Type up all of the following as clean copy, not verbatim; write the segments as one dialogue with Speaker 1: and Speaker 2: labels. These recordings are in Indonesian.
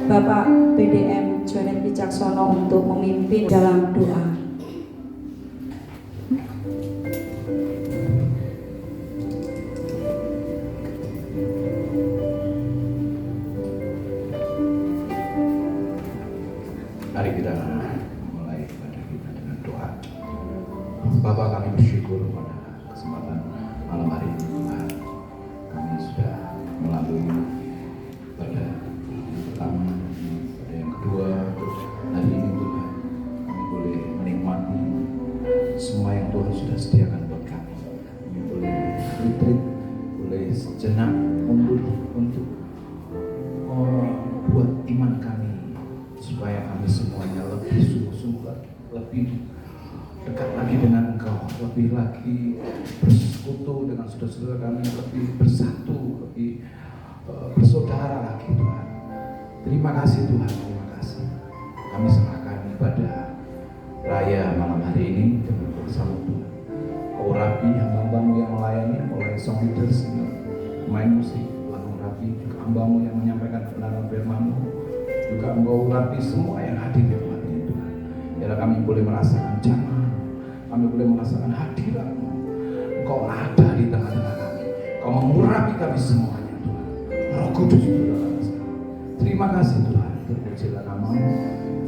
Speaker 1: Bapak PDM Jonet Wicaksono untuk memimpin dalam doa.
Speaker 2: Mari kita mulai ibadah kita dengan doa. Bapak, kami bersyukur pada kesempatan malam hari ini Tuhan. Kami sudah melalui pada yang pertama, pada yang kedua, hari ini Tuhan. Kami boleh menikmati semua yang Tuhan sudah sediakan buat kami. Kami boleh retreat, boleh sejenak mundur untuk buat iman kami, supaya kami semuanya lebih sungguh-sungguh, lebih dekat lagi dengan Engkau, lebih lagi bersekutu dengan saudara-saudara kami, lebih bersatu, lebih bersaudara lagi Tuhan. Terima kasih Tuhan, terima kasih. Kami serahkan ibadah raya malam hari ini dengan bersama Tuhan. Kau Rabi, hamba-Mu yang melayani, mulai song leader, singer, pemain musik, lalu Rabi juga hamba-Mu yang menyampaikan kebenaran firman-Mu, juga Engkau Rabi semua yang hadir di tempat ini Tuhan. Biarlah kami boleh merasakan jamaah, kami boleh merasakan hadirat-Mu. Engkau ada di tengah-tengah kami, Kau mengurapi kami semuanya Tuhan. Roh Kudus itu dalam kami. Terima kasih Tuhan, terpujilah nama-Mu.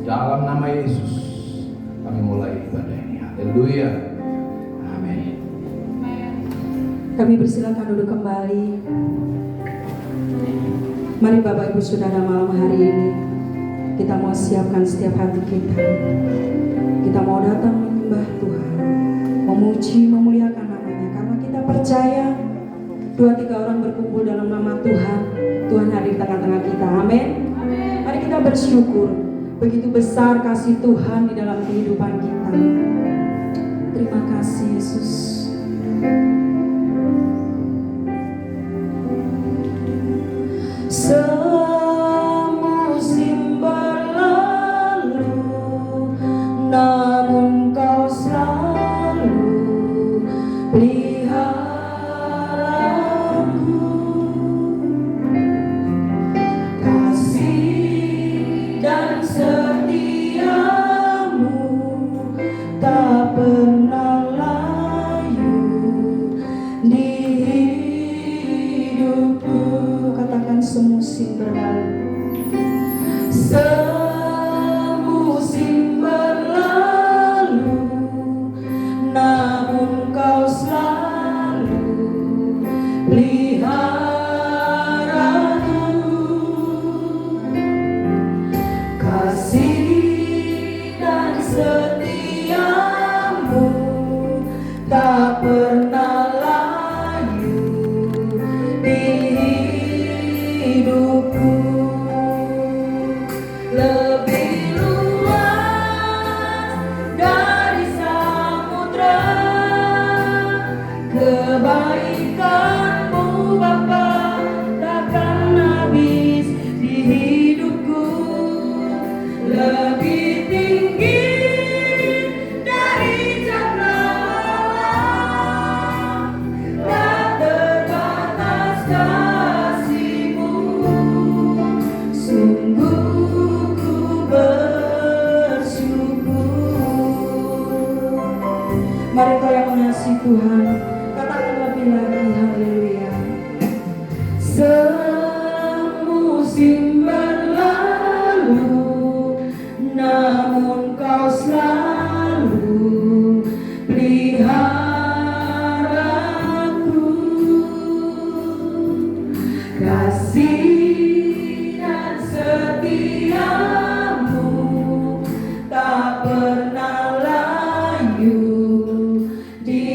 Speaker 2: Dalam nama Yesus kami mulai ibadah ini. Haleluya. Amin.
Speaker 1: Kami persilakan duduk kembali. Mari Bapak Ibu Saudara, malam hari ini kita mau siapkan setiap hati kita. Kita mau datang menyembah Tuhan, memuji, memuliakan namanya, karena kita percaya 2-3 orang berkumpul dalam nama Tuhan, Tuhan hadir di tengah-tengah kita. Amin. Mari kita bersyukur, begitu besar kasih Tuhan di dalam kehidupan kita. Terima kasih Yesus. Semusim berlalu, namun Kau selalu peliharaku. Kasih dan setiamu tak pernah layu di hidupku. Katakan semusim berlalu, semusim berlalu, namun Kau selalu peliharaku. Kasih dan setiamu tak pernah layu di hidupku. Lebih luas dari samudra kebaikan-Mu Bapa, takkan habis di hidupku. Lebih tinggi dari cakrawala, tak terbatas kasih-Mu. Sungguh ku bersyukur. Mari kau yang mengasihi Tuhan, katakan lebih lagi, haleluya. Semusim berlalu, namun Kau selalu peliharaku. Kasih dan setiamu tak pernah layu di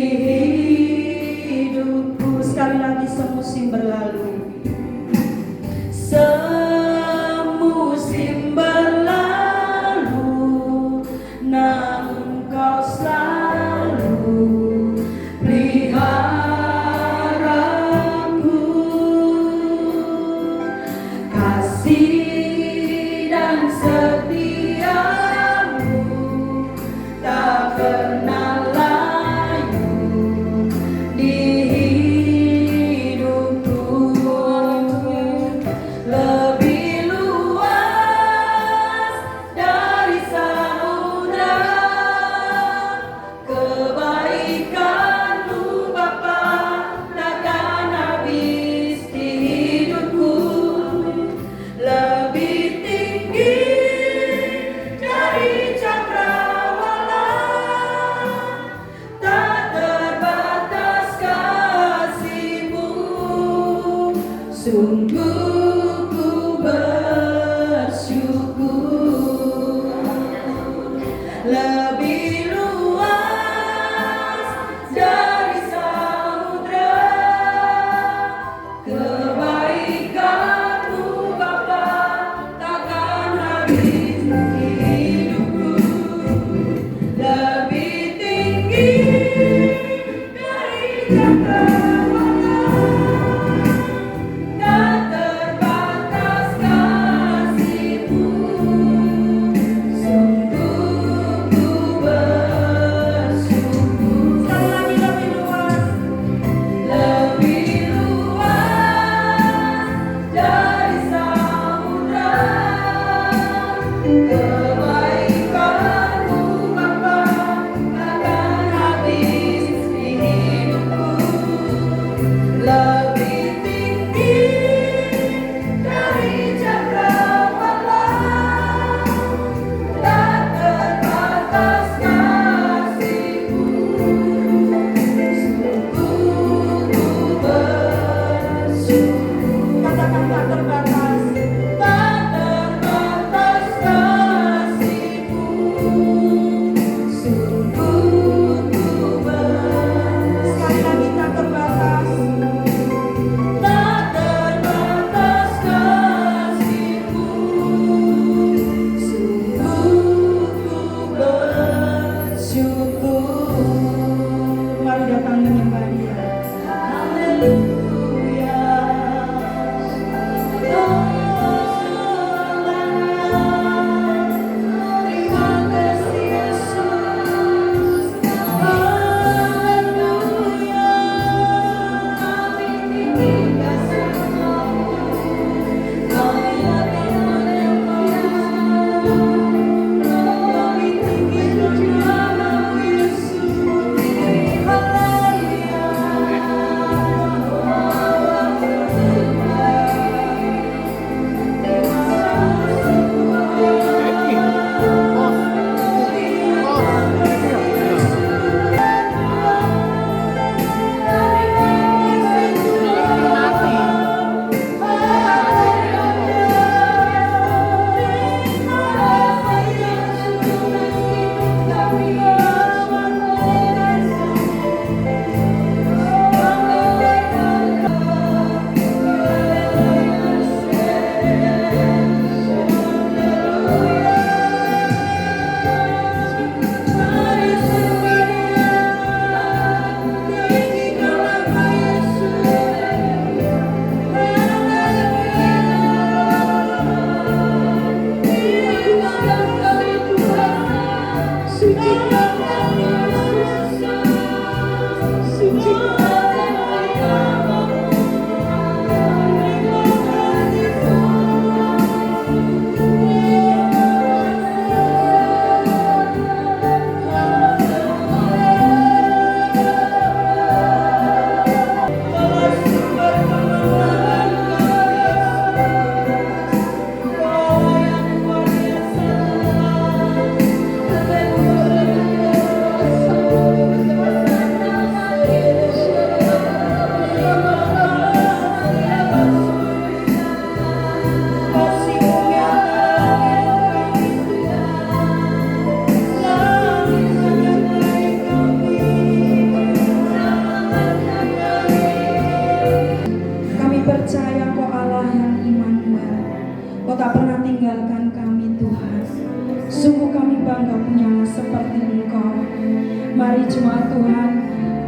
Speaker 1: Mari jemaat Tuhan,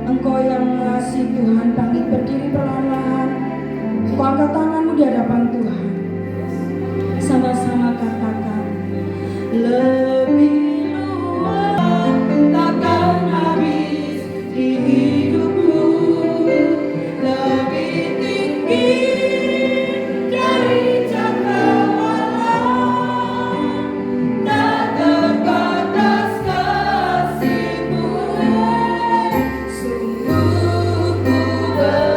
Speaker 1: Engkau yang mengasihi Tuhan, bangkit berdiri perlahan-lahan. Engkau angkat tanganmu di hadapan Tuhan. Sama-sama katakan, lebih luas takkan habis di hidupku, lebih tinggi dari cakrawala, tak terbatas kasih-Mu. Sungguh ku bersyukur.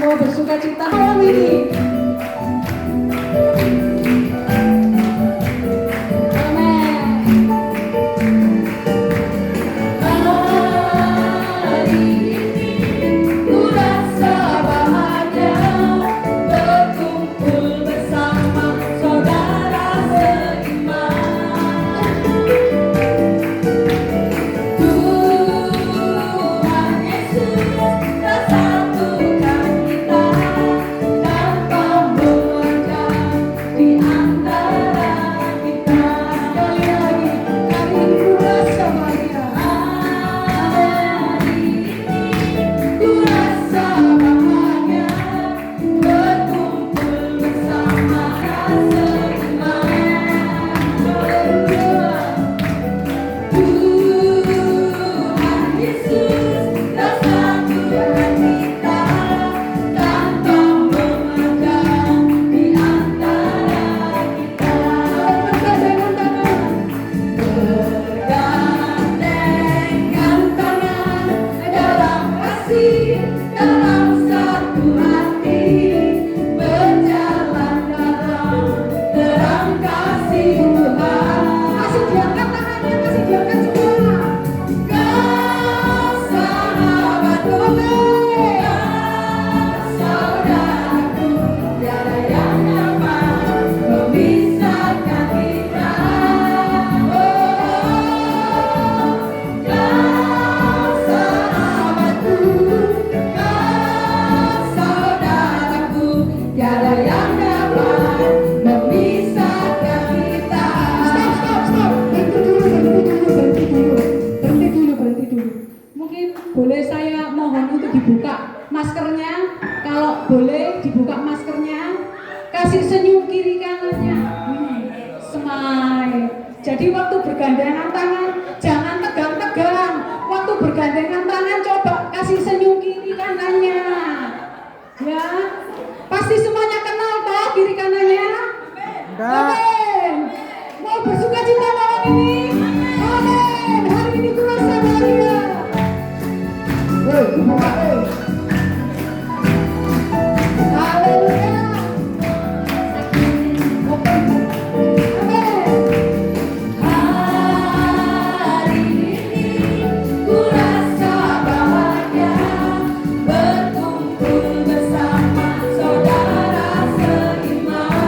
Speaker 1: mau bersuka cita malam ini. Boleh saya mohon untuk dibuka maskernya, kalau boleh dibuka maskernya, kasih senyum kiri kanannya, smile. Jadi waktu bergandengan tangan jangan tegang-tegang, waktu bergandengan tangan coba kasih senyum kiri kanannya, ya. Pasti semuanya kenal toh kiri kanannya. Amin. Mau bersuka cita malam ini. Amin. Hari ini kurasa bahagia. Haleluya. Hari ini ku rasa bahagia berkumpul bersama saudara seiman.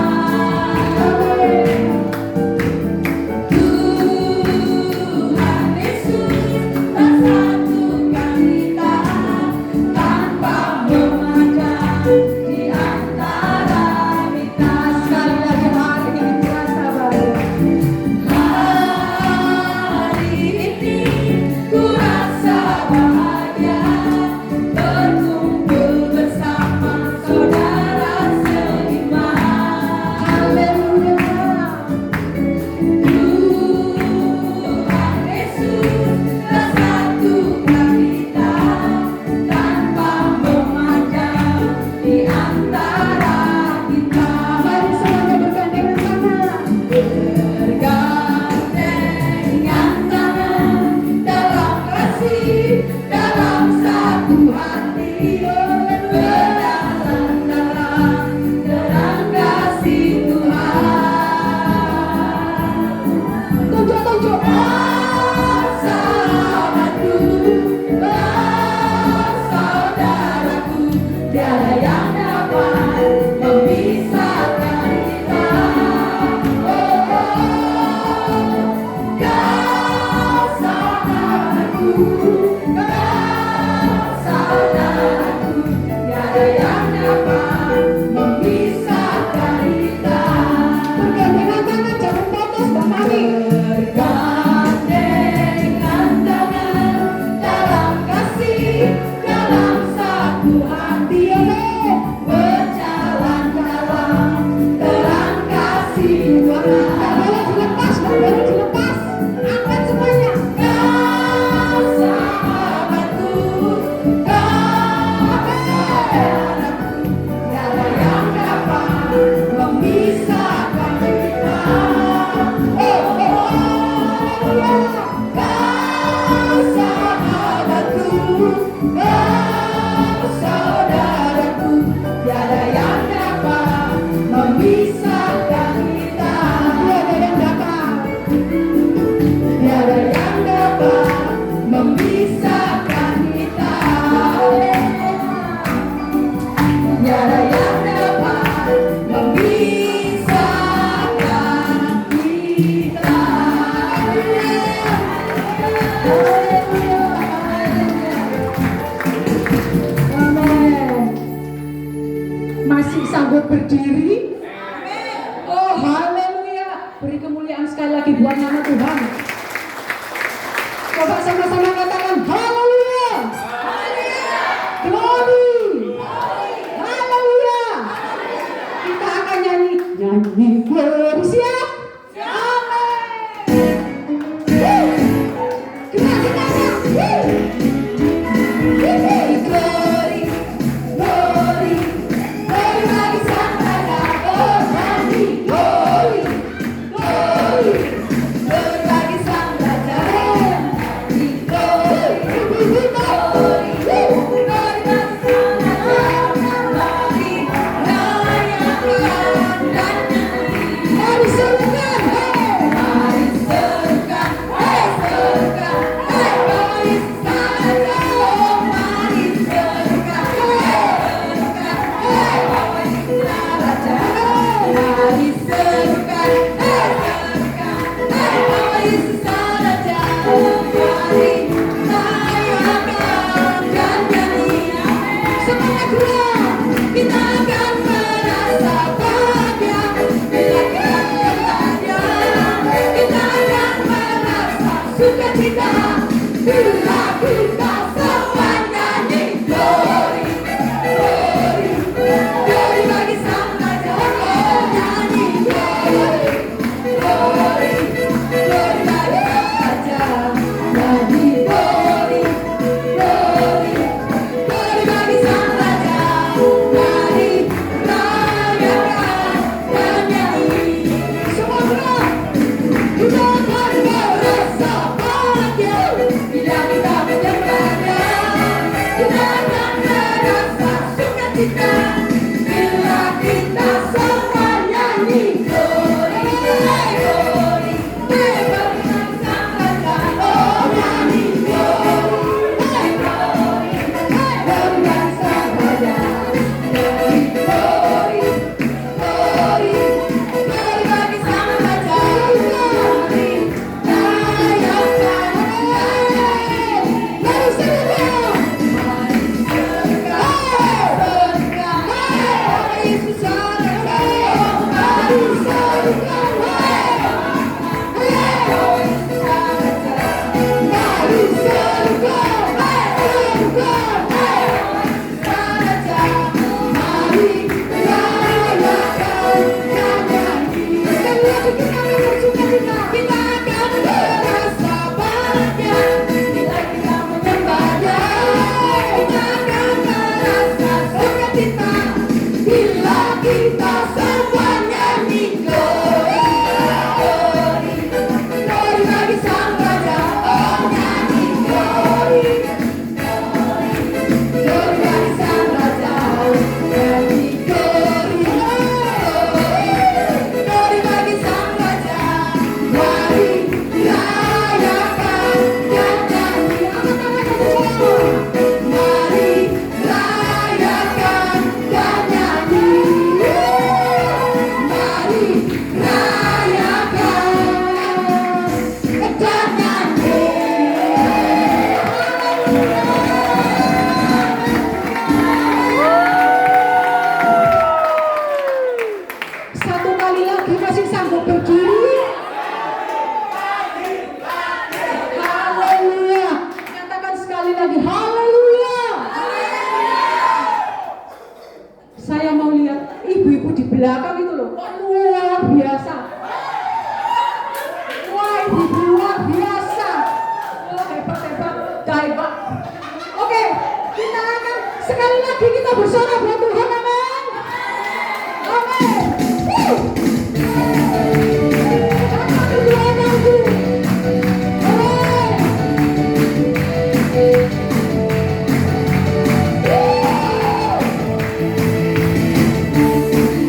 Speaker 1: sanggup berdiri? Oh, haleluya. Beri kemuliaan sekali lagi buat nama Tuhan. Coba sama-sama katakan haleluya. Glory. Haleluya. Kita akan nyanyi glory. Siap? Amin. Keras kita. Glory, glory, glory bagi Sang Raja. Oh, nyanyi glory, glory, glory bagi Sang Raja. Glory, glory, glory bagi Sang Raja. Mari rayakan dan nyanyi. Mari serukan, mari serukan, serukan, mari Sang Raja. Mari serukan, serukan, mari Sang Raja. Mari serukan, serukan, mari Sang Raja. Mari rayakan dan nyanyi. Semuanya gerak, kita akan merasa bahagia bila kita berbahagia. Kita akan merasa sukacita bila kita semua nyanyi glory, glory, glory bagi Sang Raja. Oh, nyanyi glory, glory, glory bagi Sang Raja. Nyanyi glory, glory, glory bagi Sang Raja. Mari rayakan dan nyanyi. Semua gerak. Kita akan merasa bahagia bila kita menyembahnya. Kita akan merasa sukacita bila kita semua nyanyi glory, glory, glory Sang Raja. Oh, nyanyi glory, glory, glory Sang Raja. Nyanyi glory, glory, glory bagi Sang Raja. Mari rayakan, mari serukan, mari serukan, mari Yesus Sang Raja. Mari serukan, mari Yesus Sang Raja. Mari serukan, serukan, Sang Raja. Mari rayakan dan nyanyi. Sekali lagi kita akan bersukacita. Kita akan merasa bahagia bila kita menyembahnya. Kita akan merasa sukacita bila kita semua nyanyi glory, glory, glory bagi Sang Raja. Oh, nyanyi glory, glory, glory bagi Sang Raja. Nyanyi glory, glory bagi Sang Raja. Mari rayakan dan nyanyi. Angkat tangannya semua. Mari rayakan dan nyanyi. Mari rayakan dan nyanyi. Satu kali lagi masih sanggup berdiri? Haleluya. Katakan sekali lagi haleluya. Saya mau lihat ibu-ibu di belakang itu loh. Luar biasa. Wah, ibu-ibu luar biasa. Oh, hebat. Hebat. Oke, kita akan sekali lagi kita bersorak buat Tuhan. Amin. Amin. Satu, dua, satu.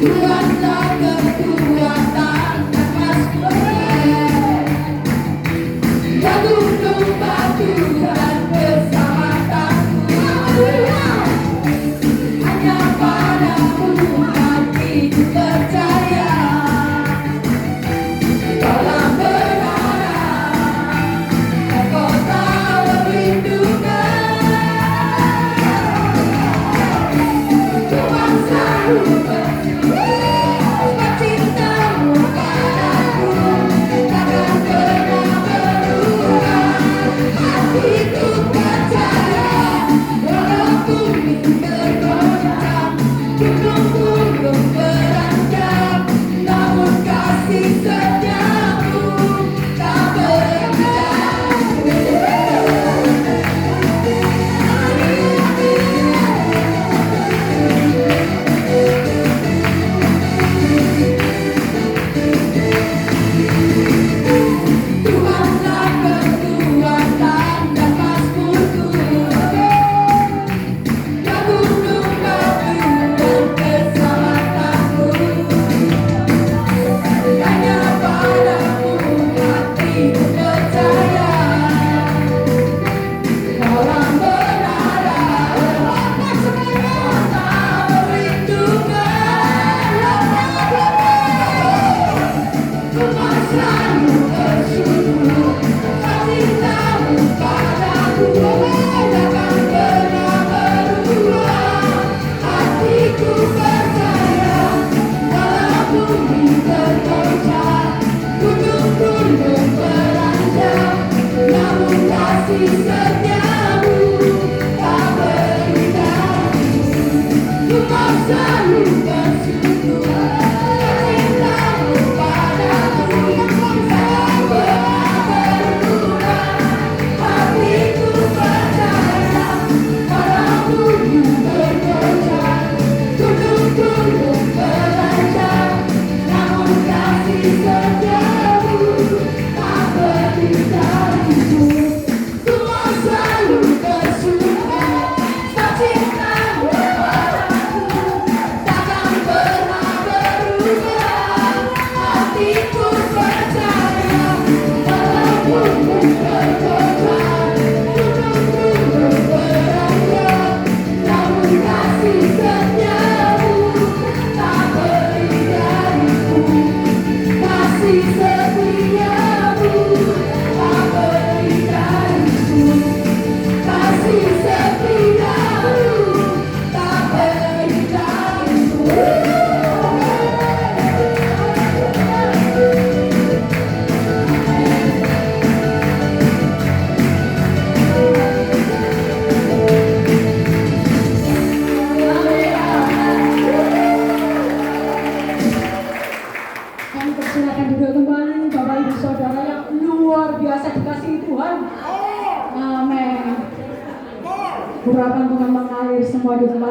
Speaker 1: Tuhanlah kekuatan dan kemaskuran. Ya gunung batuan bersama takku. Hanya padamu hatiku percaya. Dalam benaran kota perlindungan. Tuhan selalu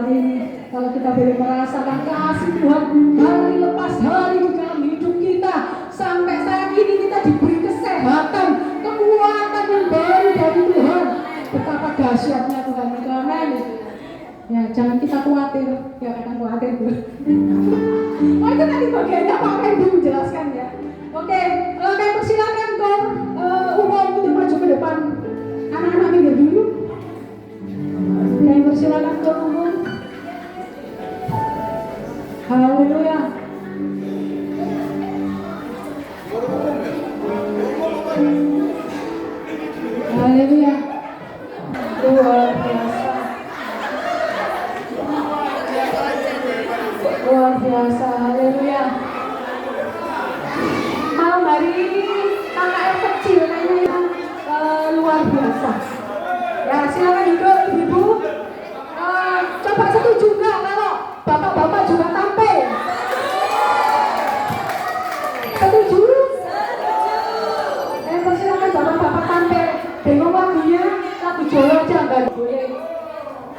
Speaker 3: hari ini. Kalau kita boleh merasakan kasih Tuhan hari lepas hari di dalam hidup kita, sampai saat ini kita diberi kesehatan, kekuatan yang baru dari Tuhan. Betapa dahsyatnya Tuhan itu, amin. Ya, jangan kita khawatir, ya kadang khawatir Bu. Oh itu nanti bagiannya Pak Ibu menjelaskan ya. Oke, kami persilakan Kor umum untuk maju ke depan. Anak-anak minggir dulu. Kami persilakan Kor umum. Haleluya. Haleluya. Luar biasa. Luar biasa. Haleluya. Malam hari ini KKR kecil kayaknya luar biasa. Ya silakan duduk ibu-ibu. Coba setuju nggak kalau bapak-bapak juga tampil? Setuju? Persilakan bapak-bapak tampil. Bingung lagunya, lagu Jawa aja nggak boleh.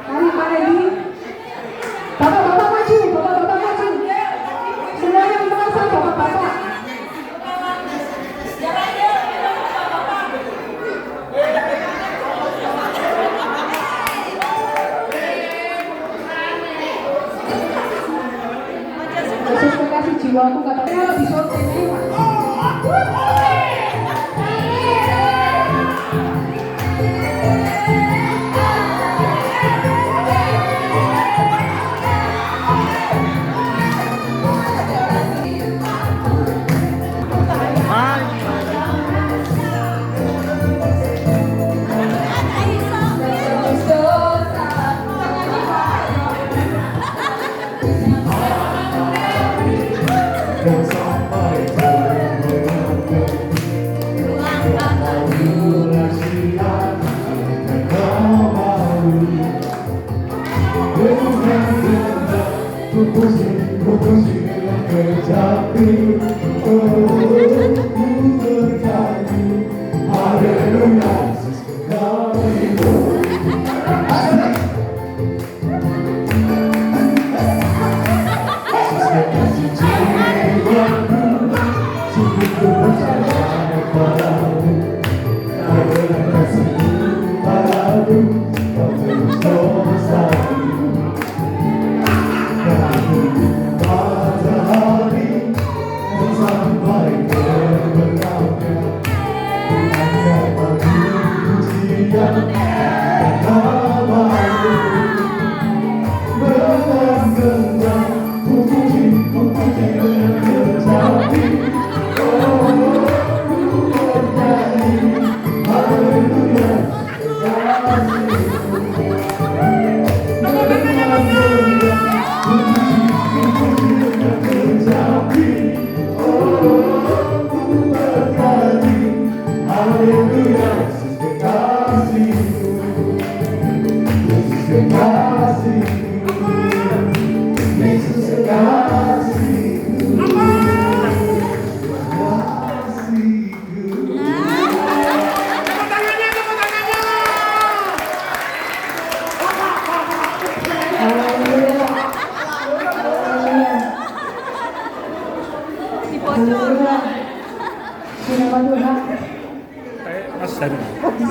Speaker 3: Mari Pak Edi. Bapak-bapak maju, bapak-bapak maju. Semuanya mendengar sama bapak-bapak. Yesus kekasih jiwaku katanya lebih sote nih Pak.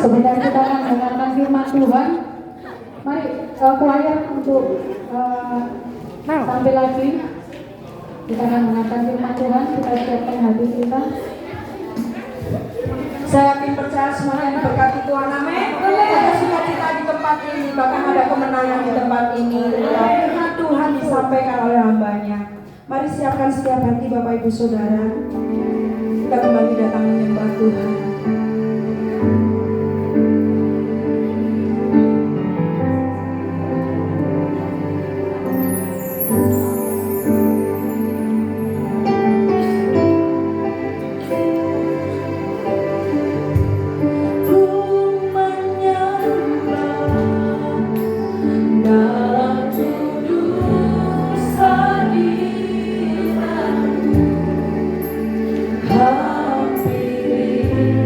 Speaker 3: Sebentar kita akan mendengarkan firman Tuhan. Mari choir untuk tampil lagi. Kita akan mendengarkan firman Tuhan. Kita siapkan hati kita.
Speaker 1: Saya yakin percaya semuanya diberkati Tuhan, amin. Ada sukacita di tempat ini, bahkan ada kemenangan di tempat ini. Firman Tuhan disampaikan oleh hambanya. Mari siapkan setiap hati Bapak Ibu Saudara. Kita kembali datang menyembah Tuhan.
Speaker 4: Hampiri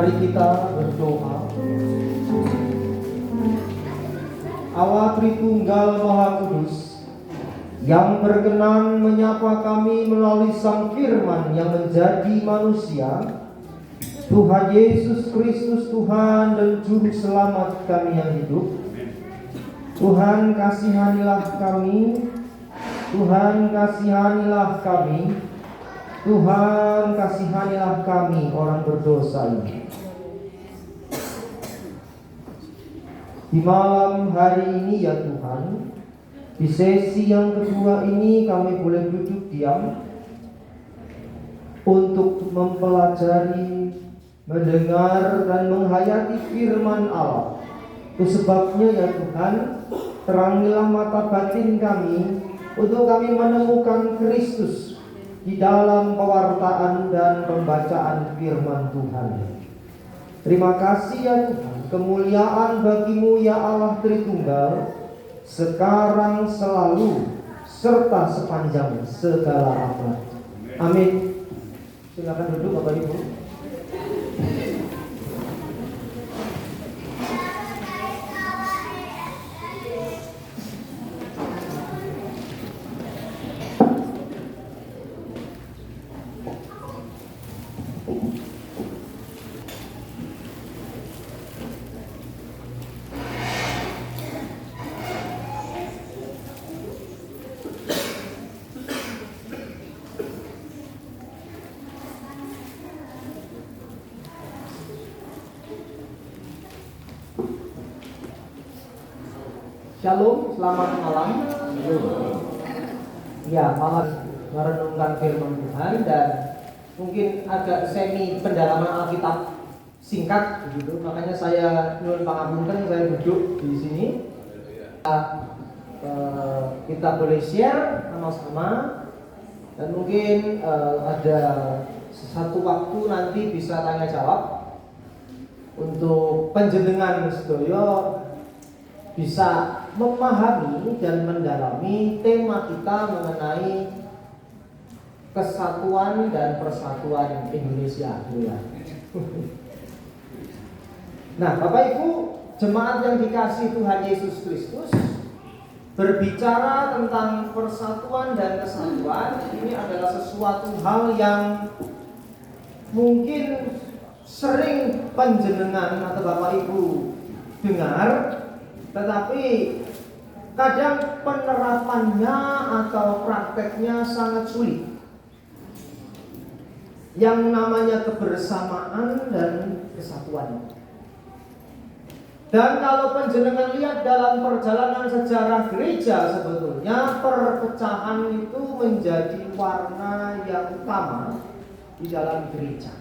Speaker 4: Mari kita berdoa. Allah Tritunggal Maha Kudus, yang berkenan menyapa kami melalui Sang Firman yang menjadi manusia, Tuhan Yesus Kristus, Tuhan dan Juru Selamat kami yang hidup. Tuhan kasihanilah kami, Tuhan kasihanilah kami, Tuhan kasihanilah kami orang berdosa ini. Di malam hari ini ya Tuhan, di sesi yang kedua ini kami boleh duduk diam untuk mempelajari, mendengar dan menghayati firman Allah. Itu sebabnya ya Tuhan, terangilah mata batin kami untuk kami menemukan Kristus di dalam pewartaan dan pembacaan firman Tuhan. Terima kasih ya Tuhan, kemuliaan bagimu ya Allah Tritunggal, sekarang selalu serta sepanjang segala abad. Amin. Silakan duduk Bapak Ibu. Shalom, selamat malam. Ya, malam merenungkan firman Tuhan dan mungkin agak semi pendalaman Alkitab singkat begitu. Makanya saya nyuwun pangapunten, saya duduk di sini. Kita boleh share sama-sama dan mungkin ada satu waktu nanti bisa tanya jawab untuk panjenengan sedaya bisa memahami dan mendalami tema kita mengenai kesatuan dan persatuan Indonesia. Nah, Bapak Ibu, jemaat yang dikasihi Tuhan Yesus Kristus, berbicara tentang persatuan dan kesatuan ini adalah sesuatu hal yang mungkin sering panjenengan atau Bapak Ibu dengar, tetapi kadang penerapannya atau prakteknya sangat sulit. Yang namanya kebersamaan dan kesatuan. Dan kalau panjenengan lihat dalam perjalanan sejarah gereja, sebetulnya perpecahan itu menjadi warna yang utama di dalam gereja.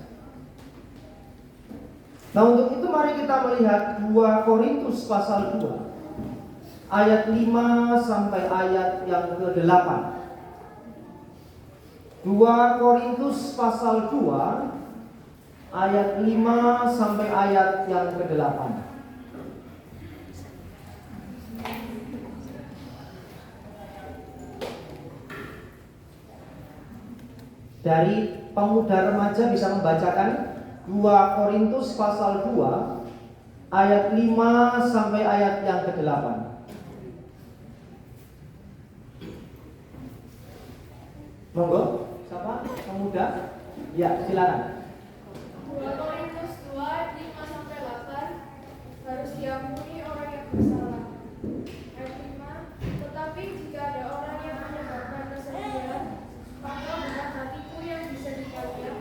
Speaker 4: Nah, untuk itu mari kita melihat 2 Korintus pasal 2 ayat 5 sampai ayat yang ke-8. 2 Korintus pasal 2 ayat 5 sampai ayat yang ke-8. Dari pemuda remaja bisa membacakan 2 Korintus pasal 2 ayat 5 sampai ayat yang ke-8. Monggo, siapa? Pemuda? Ya, silakan.
Speaker 5: 2 Korintus 2 5 sampai 8 harus diampuni orang yang bersalah. Ayat 5, tetapi jika ada orang yang menyebabkan kesedihan, maka bukan hatiku yang disedikannya,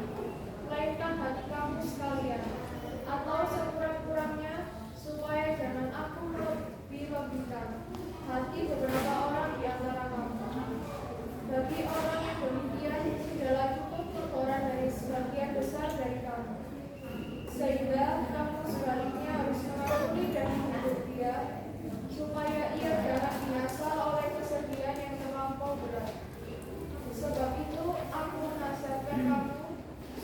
Speaker 5: melainkan hati kamu sekalian. Atau sekurang-kurangnya, supaya jangan aku melebih-lebihkan hati beberapa orang di antara kamu. Bagi orang yang demikian, tidaklah cukup teguran dari sebagian besar dari kamu, sehingga kamu sebaliknya harus mengampuni dan menghibur dia, supaya ia jangan binasa oleh kesedihan yang terlampau berat. Sebab itu aku menasihatkan kamu,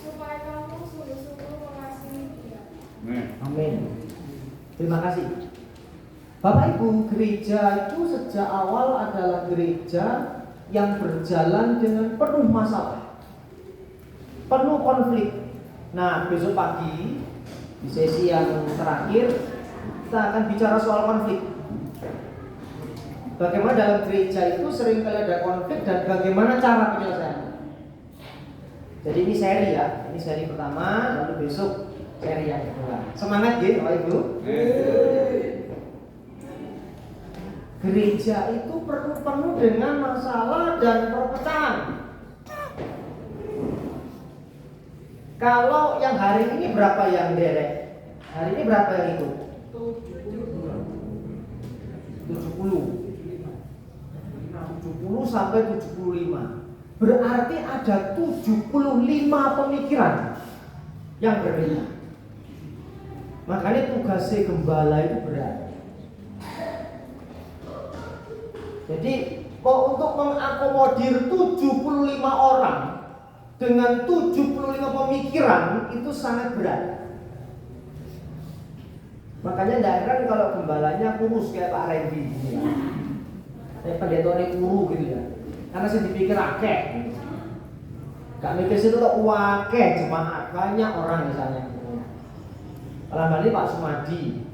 Speaker 5: supaya kamu sungguh-sungguh mengasihi dia.
Speaker 4: Amin. Terima kasih. Bapak Ibu, gereja itu sejak awal adalah gereja yang berjalan dengan penuh masalah, penuh konflik. Nah, besok pagi Di sesi yang terakhir kita akan bicara soal konflik. Bagaimana dalam gereja itu seringkali ada konflik dan bagaimana cara penyelesaiannya. Jadi ini seri ya, ini seri pertama, lalu besok seri yang kedua. Semangat ya Bapak Ibu. Gereja itu penuh dengan masalah dan perpecahan. Kalau yang hari ini berapa yang derek? Hari ini berapa yang ikut? 70 sampai 75. Berarti ada 75 pemikiran yang berbeda. Makanya tugasnya gembala itu berat. Jadi untuk mengakomodir 75 orang dengan 75 pemikiran itu sangat berat. Makanya tidak heran kalau gembalanya kurus kayak Pak Randy ya. Kayak pendetone kuru gitu ya. Karena saya dipikir akeh. Gak mikir situ kok wakeh jemaat, banyak orang misalnya. Dalam hal ini Pak Sumadi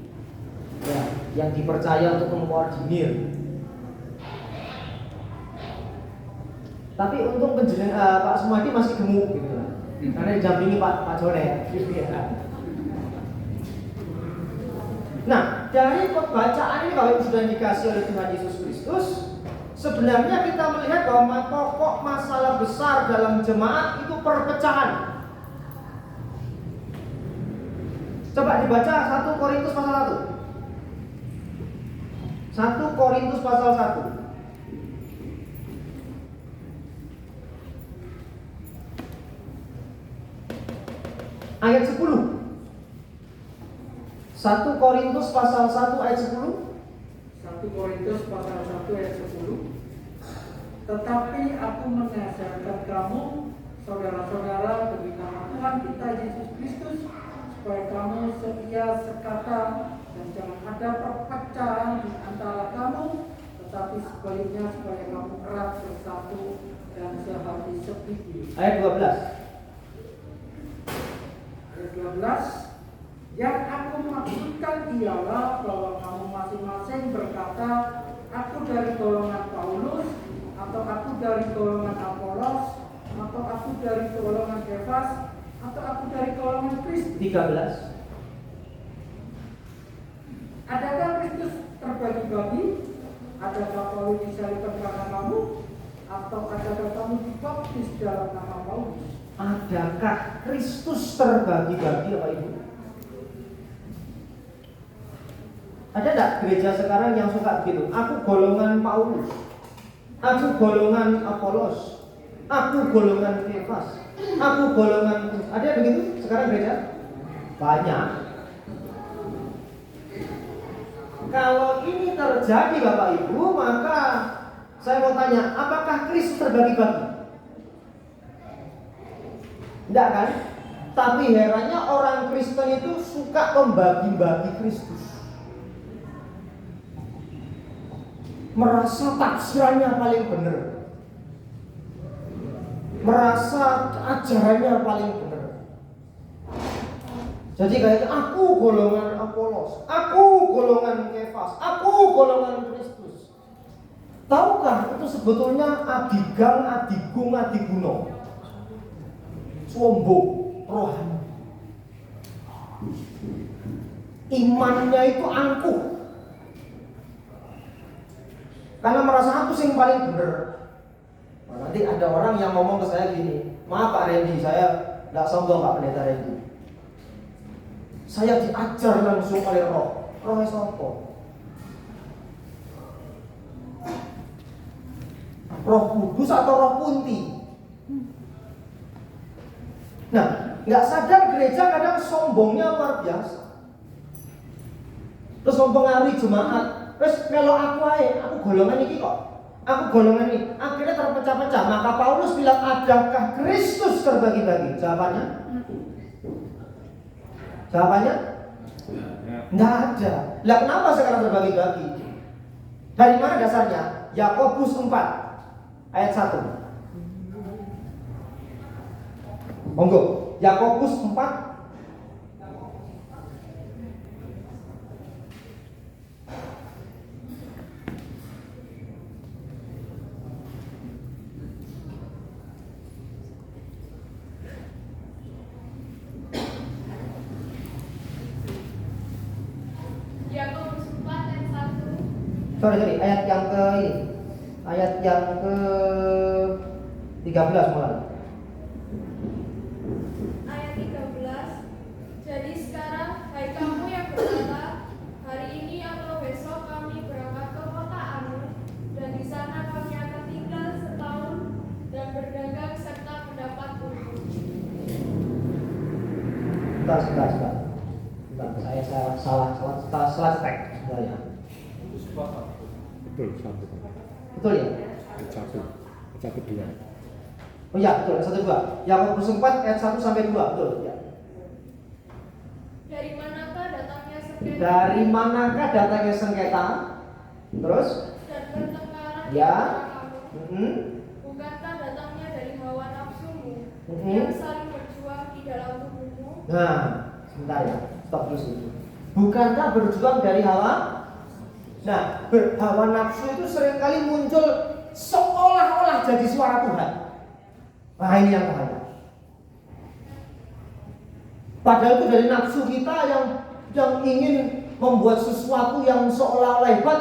Speaker 4: ya, yang dipercaya untuk mengkoordinir. Tapi untung Pak Sumadi masih gemuk gitu ya. Karena didampingi Pak Jone gitu ya. Nah, dari pembacaan ini kalau sudah dikasih oleh Tuhan Yesus Kristus, sebenarnya kita melihat bahwa pokok masalah besar dalam jemaat itu perpecahan. Coba dibaca 1 Korintus pasal 1. 1 Korintus pasal 1. Ayat 10. 1 Korintus pasal 1 ayat 10.
Speaker 6: 1 Korintus pasal 1 ayat 10. Tetapi aku menasihatkan kamu, saudara-saudara, demi nama Tuhan kita Yesus Kristus, supaya kamu setia sekata dan jangan ada perpecahan di antara kamu, tetapi sebaliknya supaya kamu erat bersatu dan sehati sepikir.
Speaker 4: Ayat 12.
Speaker 6: Ayat 12. Yang aku maksudkan ialah bahwa kamu masing-masing berkata, aku dari golongan Paulus, atau aku dari golongan Apolos, atau aku dari golongan Kefas, atau aku dari golongan Kristus.
Speaker 4: 13.
Speaker 6: Adakah Kristus terbagi-bagi? Adakah Paulus disalibkan karena kamu? Atau adakah kamu dibaptis dalam nama Paulus?
Speaker 4: Adakah Kristus terbagi-bagi Bapak Ibu? Ada enggak gereja sekarang yang suka begitu? Aku golongan Paulus, aku golongan Apolos, aku golongan Kefas, aku golongan. Ada yang begitu sekarang gereja? Banyak. Kalau ini terjadi Bapak Ibu, maka saya mau tanya, apakah Kristus terbagi-bagi? Enggak kan? Tapi herannya orang Kristen itu suka membagi-bagi Kristus. Merasa tafsirannya paling benar, merasa ajarannya paling benar. Jadi kayak aku golongan Apolos, aku golongan Kefas, aku golongan Kristus. Tahukah itu sebetulnya adigang, adigung, adiguno, sombong, rohani. Imannya itu angkuh. Karena merasa aku sing paling bener. Nah, nanti ada orang yang ngomong ke saya gini, maaf Pak Randy, saya tidak sombong Pak Pendeta Randy. Saya diajar langsung oleh roh. Rohnya sopo? Roh Kudus atau Roh Kunti? Nah, nggak sadar gereja kadang sombongnya luar biasa. Terus mempengaruhi jemaat. Terus kalau aku golongan ini kok, aku golongan ini, akhirnya terpecah-pecah. Maka Paulus bilang, adakah Kristus terbagi-bagi? Jawabannya? Nggak ada. Lah kenapa sekarang terbagi-bagi? Dari mana dasarnya? Yakobus 4 ayat 1. Monggo, Yakobus 4 sorry, ayat yang ke ini. Ayat yang ke 13 mulai.
Speaker 5: Ayat 13. Jadi sekarang, hai kamu yang berkata, hari ini atau besok kami berangkat ke kota Anu, dan di sana kami akan tinggal setahun dan berdagang serta mendapat untung.
Speaker 4: Sebentar. Saya salah cetek. Sebentar ya.
Speaker 7: Betul, satu.
Speaker 4: Betul ya?
Speaker 7: Satu dua.
Speaker 4: Oh iya, betul, 1-2. Yakobus 4 ayat 1 sampai 2, betul ya.
Speaker 5: Dari manakah datangnya sengketa?
Speaker 4: Dari manakah datangnya sengketa? Terus?
Speaker 5: Dan pertengkaran di
Speaker 4: Ya.
Speaker 5: antara kamu?
Speaker 4: Mm-mm.
Speaker 5: Bukankah datangnya dari hawa nafsumu
Speaker 4: Mm-mm.
Speaker 5: yang saling berjuang di dalam tubuhmu?
Speaker 4: Nah, sebentar ya, stop dulu situ. Bukankah berjuang dari hawa? Nah, hawa nafsu itu seringkali muncul seolah-olah jadi suara Tuhan. Nah, ini yang bahaya. Padahal itu dari nafsu kita yang ingin membuat sesuatu yang seolah-olah hebat,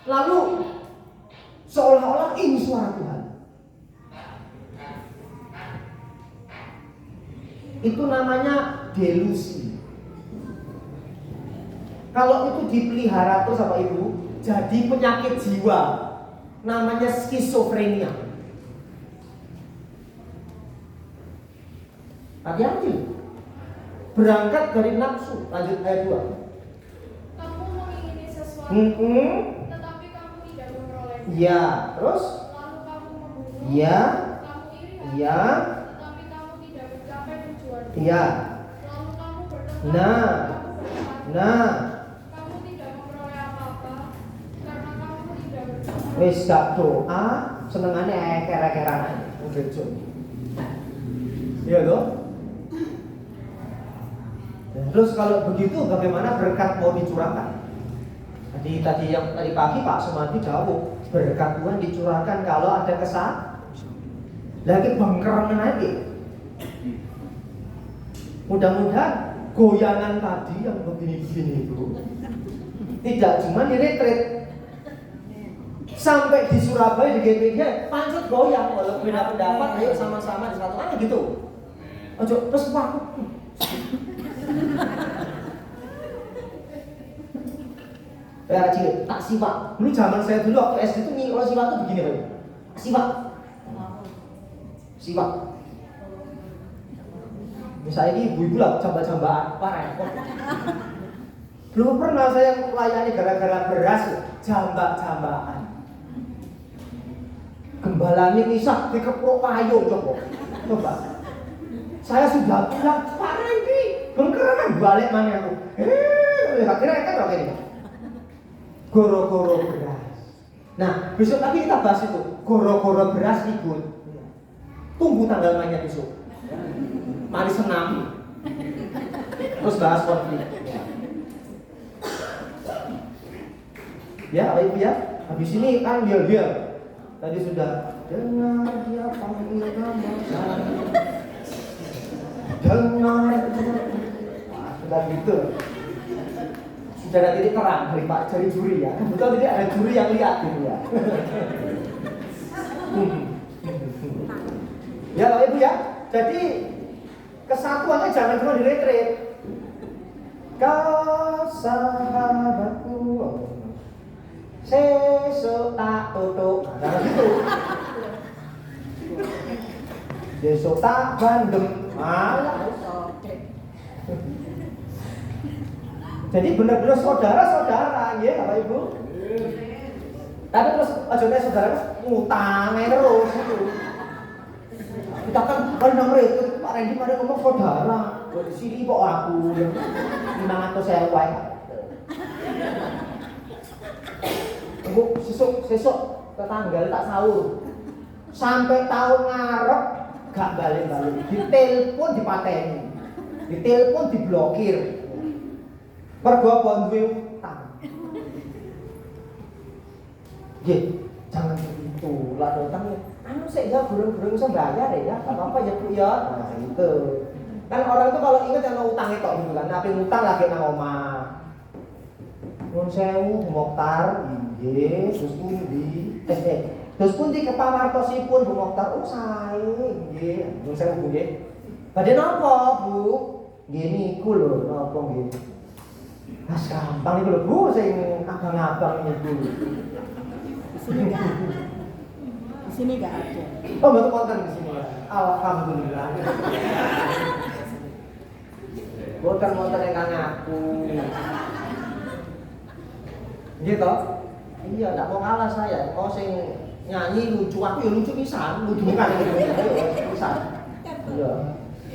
Speaker 4: lalu seolah-olah ini suara Tuhan. Itu namanya delusi. Kalau itu dipelihara terus Bapak Ibu, jadi penyakit jiwa, namanya skizofrenia. Hati-hati. Berangkat dari nafsu. Lanjut ayat 2.
Speaker 5: Kamu mengingini sesuatu, tetapi kamu tidak memperolehnya.
Speaker 4: Ya, terus?
Speaker 5: Lalu kamu membunuh,
Speaker 4: Ya,
Speaker 5: kamu iri hati,
Speaker 4: ya,
Speaker 5: tetapi kamu tidak mencapai tujuanmu.
Speaker 4: ya.
Speaker 5: Lalu kamu bertengkar,
Speaker 4: Nah.
Speaker 5: kamu berkata,
Speaker 4: Nah,
Speaker 5: kamu tidak memperoleh apa-apa, karena kamu tidak berdoa.
Speaker 4: wis gak doa, senengane eker-ekeran. Udah. Iya toh? Terus kalau begitu bagaimana berkat mau dicurahkan? Tadi pagi Pak Sumadi jawab, berkat Tuhan dicurahkan kalau ada kesalahan. Lagi bengkerangan lagi. Mudah-mudahan goyangan tadi yang begini-begini itu tidak cuma di retreat, sampai di Surabaya di GPG pancut goyang, walau beda pendapat, ayo sama-sama di satu mana gitu. Ojo terus aku. Ya kecil, tak simak. Dulu zaman saya dulu waktu SD itu kalau simak itu begini Pak. Simak. Simak. Misalnya ini ibu-ibu lah jamba-jambaan, apa repot. Belum pernah saya melayani gara-gara beras jambak-jambaan. Gembalanya kisah dikeprok payung coba. Saya sudah bilang, Pak Randy, bengkeran balik mana aku. Akhirnya kan oke nih. Goro-goro beras. Nah, besok lagi kita bahas itu. Goro-goro beras ribut. Tunggu tanggal mainnya besok. Mari senam. Terus bahas konflik. Ya, Bapak Ibu ya. Habis ini kan dia. Tadi sudah dengar dia panggil nama saya. Dengar. Wah, sudah gitu. Sudah ada titik terang dari Pak dari juri ya. Betul tidak ada juri yang lihat gitu ya. Ya Bapak Ibu ya. Jadi kesatuannya jangan cuma di retreat. Kau sahabatku, sesuk tak tutuk. Nah gitu. Besok tak bandem. Jadi benar-benar saudara-saudara, ya Bapak Ibu. Tapi terus aja saudara ngutang terus itu. Kita kan nang retret Pak Randy mari ngomong saudara. Di sini kok aku yang 500.000 wae. Bu, sesuk tetangga tak sahur. Sampai tahun ngarep gak balik-balik. Ditelepon dipateni. Ditelepon diblokir. Mergo apa duwe utang. Nggih, jangan begitu. Lah utang anu sik ya gurung-gurung iso bayar ya. Enggak apa-apa ya Bu ya. Nah, itu. Kan orang itu kalau ingat yang utang itu gitu kan. Tapi utang lagi nang omah. Nuwun sewu Bu Mokhtar, Nggih, terus pundi? Terus pundi kepawartosipun Bu Mokhtar? Oh, sae nggih. Nyuwun sewu Bu nggih. Badhe napa, Bu? Nggih niku lho, napa nggih? Mas gampang niku lho, Bu, sing abang-abang niku.
Speaker 3: Di sini nggak ada.
Speaker 4: Oh, betul konten di sini ya. Alhamdulillah. Boten wonten ingkang ngaku. Gitu. Iya, enggak mau kalah saya. Oh, sing nyanyi lucu, aku ya lucu pisan, ludungan gitu. Pisan. Iya.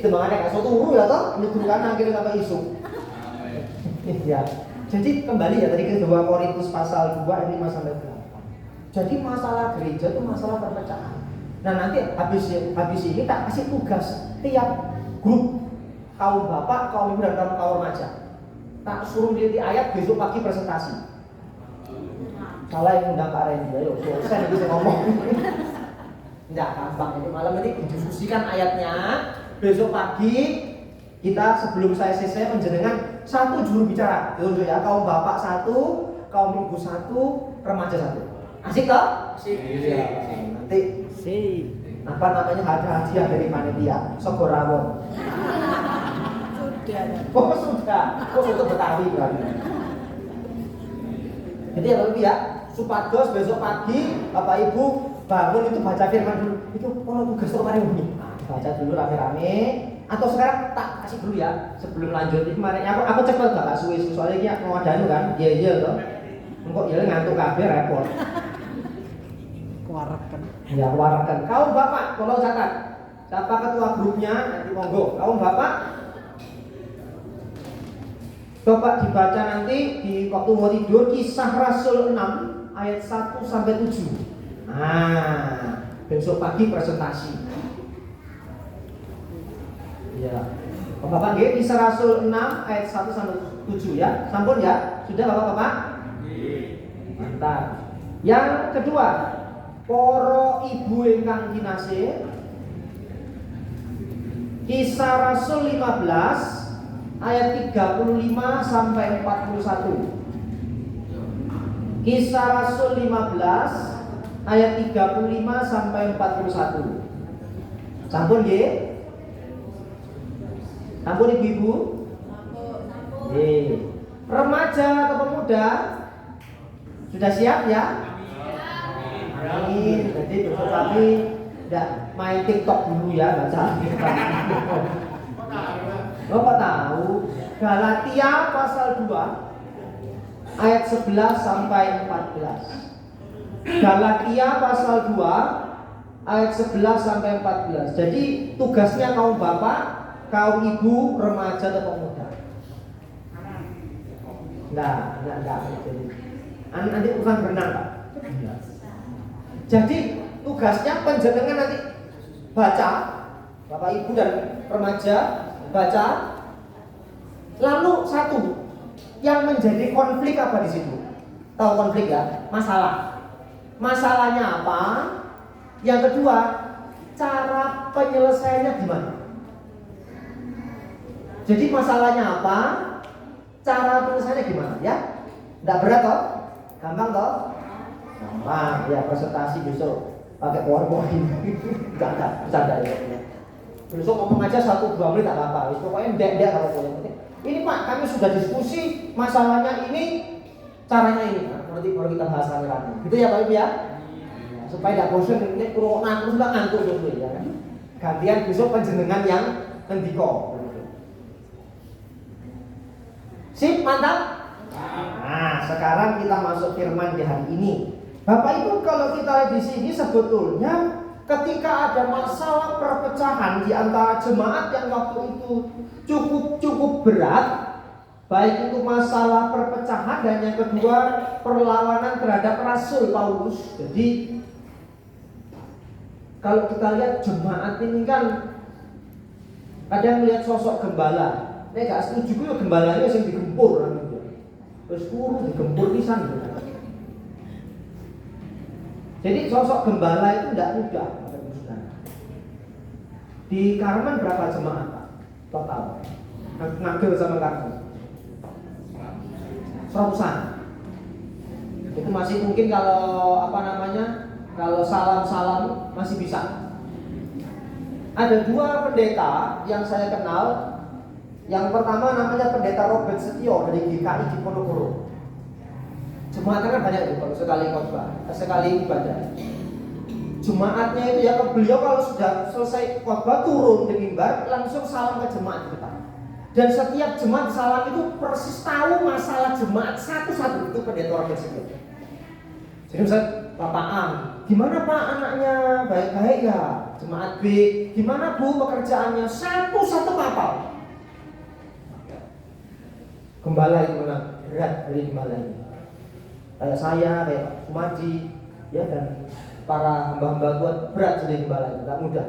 Speaker 4: Timbangane gak iso turu ya toh, ludungan akhirnya sampai isu. Iya. Jadi kembali ya tadi ke 2 Korintus pasal 2 ayat 5 sampai 8. Jadi masalah gereja itu masalah perpecahan. Nah, nanti habis ini tak kasih tugas tiap grup kaum bapak, kaum ibu dan kaum remaja. Tak suruh di ayat, besok pagi presentasi. Salah yang undang Kak Randy, ayo selesai bisa ngomong. Enggak gampang itu, malam ini didiskusikan ayatnya. Besok pagi kita sebelum saya selesai menjenengan 1 juru bicara. Itu ya, kaum bapak 1, kaum ibu 1, remaja 1. Asik toh? Asik. Iya. Nanti apa namanya hadiah dari panitia Sogorawon. Sudah. Itu Betawi berarti. Jadi ya Bapak ya, supados besok pagi Bapak Ibu bangun itu baca firman dulu. Itu kalau tugas kemarin ini. Baca dulu rame-rame. Atau sekarang tak kasih dulu ya sebelum lanjut. Ini kemarin aku cepet gak suwe soalnya ini mau ada kan. Iya toh. Engkau ya ngantuk kabeh repot. Ya, warakan. Kaum bapak, tolong catat. Siapa ketua grupnya? Nanti monggo. Kaum bapak, coba dibaca nanti di waktu mau tidur Kisah Rasul 6 ayat 1 sampai 7. Nah, besok pagi presentasi. Ya. Bapak nggih Kisah Rasul 6 ayat 1 sampai 7 ya. Sampun ya? Sudah Bapak-bapak? Mantap. Yang kedua, para ibu ingkang kinasih, Kisah Rasul 15 ayat 35 sampai 41. Kisah Rasul 15 ayat 35 sampai 41. Sampun nggih? Sampun ibu-ibu? Nggih. Remaja atau pemuda? Sudah siap ya? Amin. Jadi besok kami tidak main TikTok dulu ya, baca. Bapak tahu Galatia pasal 2 ayat 11 sampai 14. Galatia pasal 2 ayat 11 sampai 14. Jadi tugasnya kaum bapak, kaum ibu, remaja atau pemuda. Enggak. Jadi nanti urusan berenang, Pak. Jadi tugasnya penjenengan nanti baca, bapak ibu dan remaja baca. Lalu satu yang menjadi konflik apa di situ? Tahu konflik ya? Masalah. Masalahnya apa? Yang kedua, cara penyelesaiannya gimana? Jadi masalahnya apa? Cara penyelesaiannya gimana? Ya? Tidak berat toh? Gampang toh? Gampang, ya presentasi besok pakai PowerPoint. Enggak, bercanda ya. Besok ngomong aja 1-2 menit tak apa-apa. Pokoknya ndek kalau boleh. Ini Pak, kami sudah diskusi masalahnya ini, caranya ini. Nah, nanti baru kita bahas lagi. Gitu ya Pak Ibu ya? Supaya tidak bosan ini kurang terus enggak ngantuk dulu ya. Gantian besok penjenengan yang ngendiko. Sip, mantap? Nah, sekarang kita masuk firman di hari ini. Bapak Ibu, kalau kita lihat di sini sebetulnya ketika ada masalah perpecahan di antara jemaat yang waktu itu cukup berat, baik itu masalah perpecahan dan yang kedua perlawanan terhadap Rasul Paulus. Jadi kalau kita lihat jemaat ini kan kadang melihat sosok gembala. Nek gak setuju ku gembalanya sing digempur nang itu. Terus kuru digempur pisan gitu. Jadi sosok gembala itu tidak mudah, di Karman berapa jemaat Pak? Total ngambil sama Karman 100-an. Itu masih mungkin kalau kalau salam-salam masih bisa. Ada dua pendeta yang saya kenal. Yang pertama namanya pendeta Robert Setio dari GKI di Ponorogo. Jemaatnya kan banyak itu kalau sekali khotbah, sekali ibadah. Jemaatnya itu ya beliau kalau sudah selesai khotbah turun di mimbar langsung salam ke jemaat di depan. Dan setiap jemaat salam itu persis tahu masalah jemaat satu-satu. Itu pendeta Robert Setio. Jadi misalnya Bapak A, gimana Pak anaknya? Baik-baik ya. Jemaat B, gimana Bu pekerjaannya? Satu-satu kapal. Gembala itu benar berat dari gembala ini. Kayak saya, kayak Pak Sumaji, ya dan para hamba-hamba Tuhan berat jadi gembala itu, tidak mudah.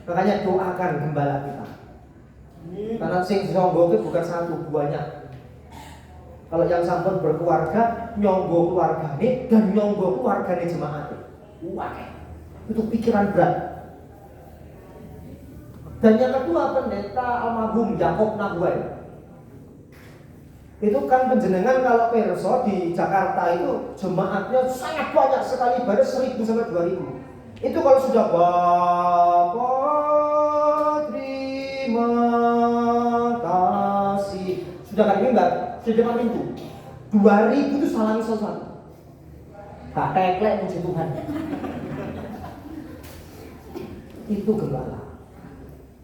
Speaker 4: Makanya doakan gembala kita. Karena sing nyonggo itu bukan satu, banyak. Kalau yang sampun berkeluarga, nyonggo keluarga ini dan nyonggo keluarga ini jemaat. Wah, itu pikiran berat. Dan yang kedua pendeta almarhum Yakob Nahuel. Itu kan penjenengan kalau perso di Jakarta itu jemaatnya sangat banyak sekali, baru 1.000 sampai 2.000. Itu kalau sudah Bapak terima kasih sudah kali mimbar, sudah depan pintu 2.000 itu salami satu-satu. Gak teklek puji Tuhan. Itu gembala.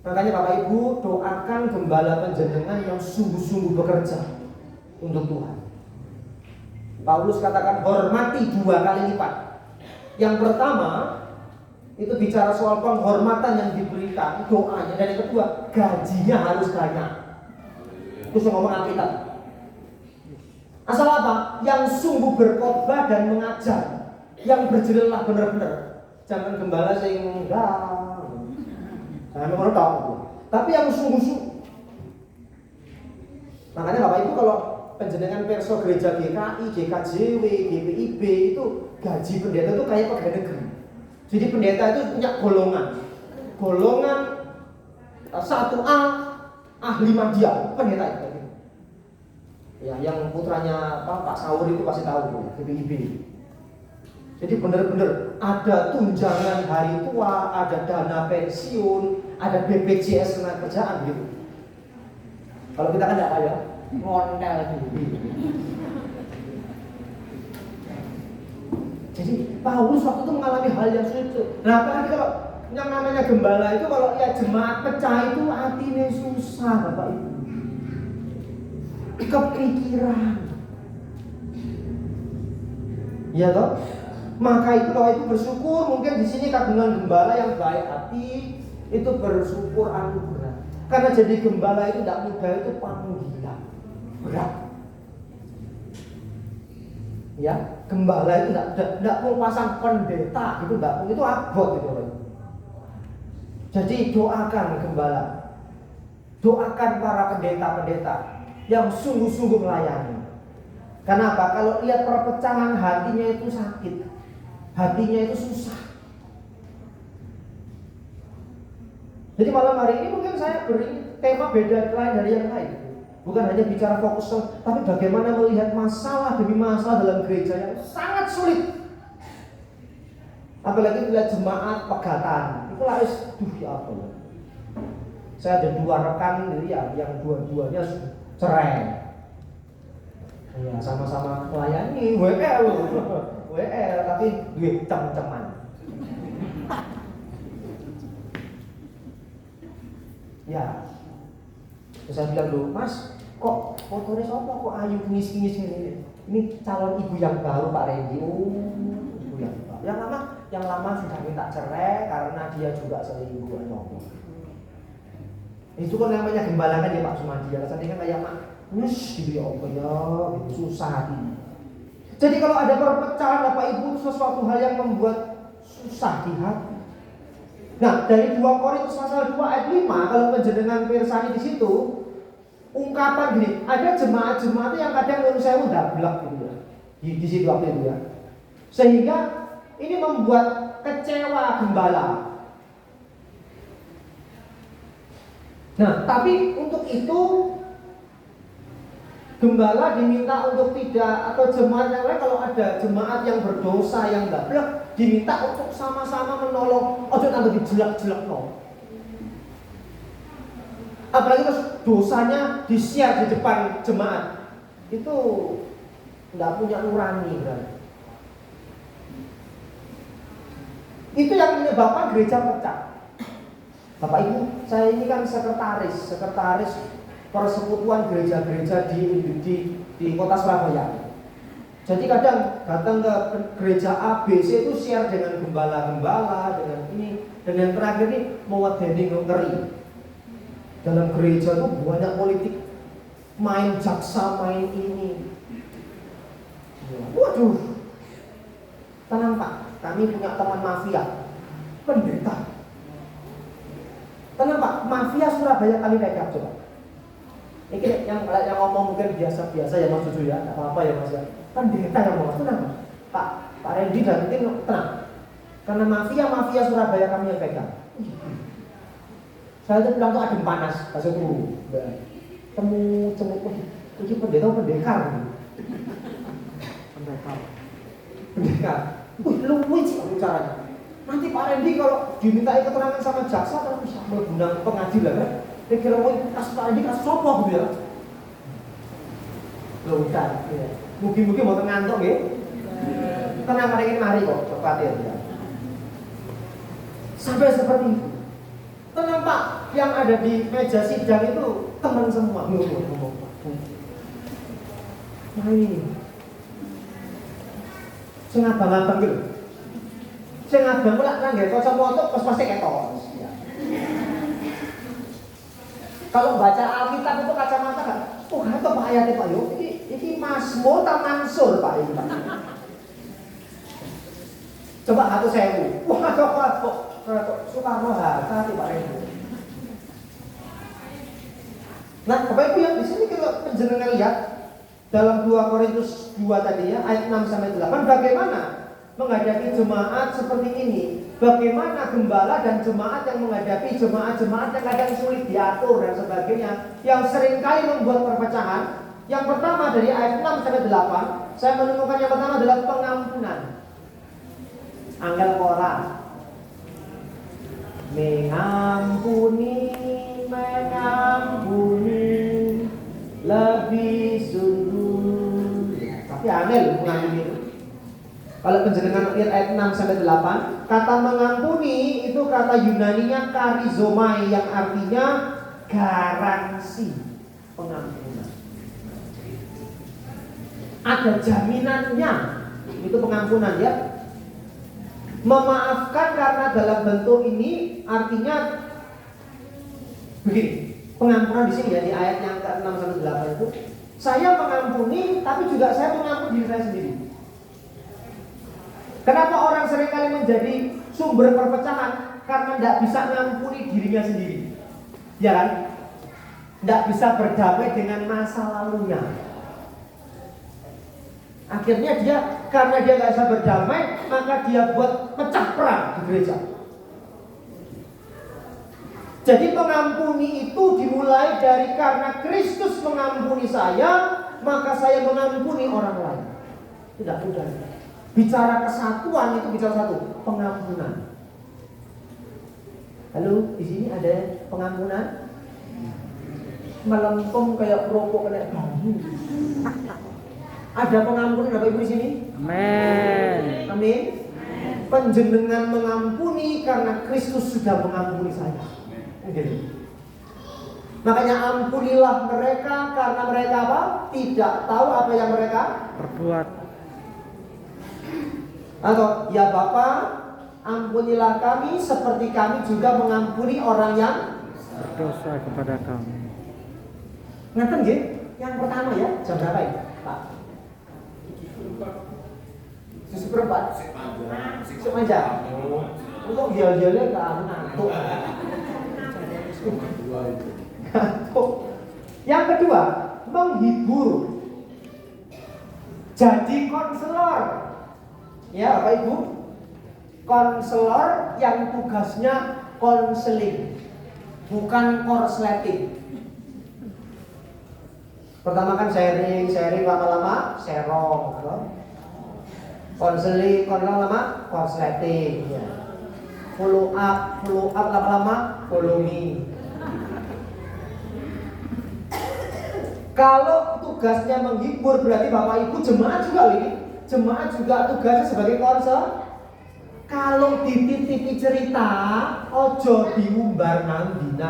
Speaker 4: Makanya Bapak Ibu doakan gembala penjenengan yang sungguh-sungguh bekerja untuk Tuhan. Paulus katakan hormati 2 kali lipat. Yang pertama itu bicara soal penghormatan yang diberikan, doanya, dan yang kedua gajinya harus banyak. Itu saya ngomong Alkitab. Asal apa? Yang sungguh berkhotbah dan mengajar, yang berjelas benar-benar. Jangan gembala sing enggak. Jangan orang tahu. Tapi yang sungguh-sungguh. Makanya Bapak Ibu kalau penjenengan perso gereja GKI, GKJW, GPIB itu gaji pendeta itu kayak pegawai negeri. Jadi pendeta itu punya golongan. Golongan 1A ahli media, pendeta itu. Ya, yang putranya Pak Saur itu pasti tahu GPIB. Jadi benar-benar ada tunjangan hari tua, ada dana pensiun, ada BPJS tenaga kerjaan gitu. Kalau kita kan enggak ada. Ngontel dulu. Jadi Paulus waktu itu mengalami hal yang sulit. Nah, apalagi kalau yang namanya gembala itu kalau ya jemaat pecah itu hatinya susah, Bapak Ibu. Kepikiran. Ya toh? Maka itu kalau itu bersyukur, mungkin di sini kagungan gembala yang baik hati itu bersyukur anugerah. Karena jadi gembala itu tidak mudah, itu panggilan. Berat. Ya, gembala itu tidak mau pasang pendeta gitu, enggak, itu abot gitu loh. Jadi doakan gembala, doakan para pendeta-pendeta yang sungguh-sungguh melayani. Kenapa? Kalau lihat perpecahan hatinya itu sakit, hatinya itu susah. Jadi malam hari ini mungkin saya beri tema beda lain dari yang lain. Bukan hanya bicara fokus, tapi bagaimana melihat masalah demi masalah dalam gereja yang sangat sulit. Apalagi melihat jemaat pegatan, itu harus, ya apa ya? Saya ada 2 rekan yang dua-duanya cerai. Ya sama-sama melayani WL tapi duit cem-ceman. Ya, saya bilang dulu, Mas, kok motornya siapa? Kok ayu ngis-ngis ini? Ini calon ibu yang baru Pak Randy. Oh, ibu yang baru. Yang lama sudah minta cerai karena dia juga selingkuh. Itu kan namanya gembala kan ya Pak Sumadi. Ya rasanya kan kayak gitu ya Allah ya, susah hati. Jadi kalau ada perpecahan Bapak Ibu itu sesuatu hal yang membuat susah di hati. Nah, dari 2 Korintus pasal 2 ayat 5 kalau penjenengan pirsani di situ ungkapan gini, ada jemaat-jemaat yang kadang menurut saya udah belak gitu ya. Di situ waktu itu ya. Sehingga ini membuat kecewa gembala. Nah, tapi untuk itu Gembala diminta untuk tidak, atau jemaat yang lain kalau ada jemaat yang berdosa, yang gablek, diminta untuk sama-sama menolong. Ojo tambah dijelak-jelak no. Apalagi terus dosanya di-share di depan jemaat, itu nggak punya nurani kan? Itu yang menyebabkan gereja pecah. Bapak Ibu, saya ini kan sekretaris persekutuan gereja-gereja di kota Surabaya. Jadi kadang datang ke gereja A, B, C itu share dengan gembala-gembala, dengan ini, dan yang terakhir ini mewedeni ngeri. Dalam gereja itu banyak politik, main jaksa, main ini. Waduh, tenang Pak, kami punya teman mafia, pendeta. Tenang Pak, mafia Surabaya kami pegang coba. Ini yang ngomong mungkin biasa-biasa ya Mas Cucu ya, apa-apa ya Mas ya. Pendeta yang ngomong, tenang Pak Randy dan tim tenang. Karena mafia Surabaya kami yang pegang. Saya itu bilang tuh adem panas, kasih turu. Temu ini pendekar. Lu sih caranya. Nanti Pak Randy kalau diminta keterangan sama jaksa kan bisa menggunakan pengadilan kan. Dia kira mau kasus Pak Randy kasus apa gitu ya. Loh udah ya. Mungkin mau ngantuk ya. Tenang mari kok, khawatir ya. Sampai seperti itu. Tenang Pak, yang ada di meja sidang itu teman semua. Nah ini sing abang-abang gitu. Sing abang mulak nang nggae kacamata pas pasti ketok. Kalau baca Alkitab itu kacamata kan, oh itu Pak ayatnya Pak yo, ini Mazmur ta Mansur Pak ini Pak. Coba 1.000. Wah kok Soekarno Hatta Pak ini. Nah, Bapak Ibu yang di sini kalau penjenengan lihat dalam 2 Korintus 2 tadi ya, ayat 6 sampai 8, bagaimana menghadapi jemaat seperti ini? Bagaimana gembala dan jemaat yang menghadapi jemaat-jemaat yang kadang sulit diatur dan sebagainya, yang seringkali membuat perpecahan. Yang pertama dari ayat 6 sampai 8, saya menemukan yang pertama adalah pengampunan. Angel Kora mengampuni lebih sungguh. Tapi angel mengampuni. Kalau penjenengan lihat ayat 6 sampai 8, kata mengampuni itu kata Yunaninya karizomai yang artinya garansi pengampunan. Ada jaminannya, itu pengampunan ya. Memaafkan karena dalam bentuk ini artinya begini. Pengampunan di sini ya di ayat yang ke-6 sampai 8 itu, saya mengampuni tapi juga saya mengampuni diri saya sendiri. Kenapa orang seringkali menjadi sumber perpecahan? Karena tidak bisa mengampuni dirinya sendiri. Ya kan? Tidak bisa berdamai dengan masa lalunya. Akhirnya karena dia nggak bisa berdamai, maka dia buat pecah perang di gereja. Jadi mengampuni itu dimulai dari karena Kristus mengampuni saya, maka saya mengampuni orang lain. Tidak mudah. Bicara kesatuan itu bicara satu, pengampunan. Halo, di sini ada pengampunan? Melempem kayak rokok kena bambu. Ada pengampunan Bapak Ibu di sini?
Speaker 7: Amin.
Speaker 4: Amin. Panjenengan mengampuni karena Kristus sudah mengampuni saya. Gitu. Makanya ampunilah mereka karena mereka apa? Tidak tahu apa yang mereka
Speaker 7: Perbuat.
Speaker 4: Atau ya Bapa, ampunilah kami seperti kami juga mengampuni orang yang
Speaker 7: Berdosa kepada kami.
Speaker 4: ngaten nggih? Yang pertama ya, jam berapa ya, Pak? Susu perempat. Sik manja. Untuk gel-gelnya ke ngantuk. Yang kedua, menghibur. Jadi konselor. Ya, Bapak Ibu. Konselor yang tugasnya konseling, bukan korsleting. Pertama kan sharing lama-lama serong, konseling lama konsleting, ya. Follow up lama-lama follow me. Kalau tugasnya menghibur berarti Bapak Ibu jemaat juga ini. Jemaat juga tugasnya sebagai konselor. Kalau dititipi cerita, ojo diumbar nandi.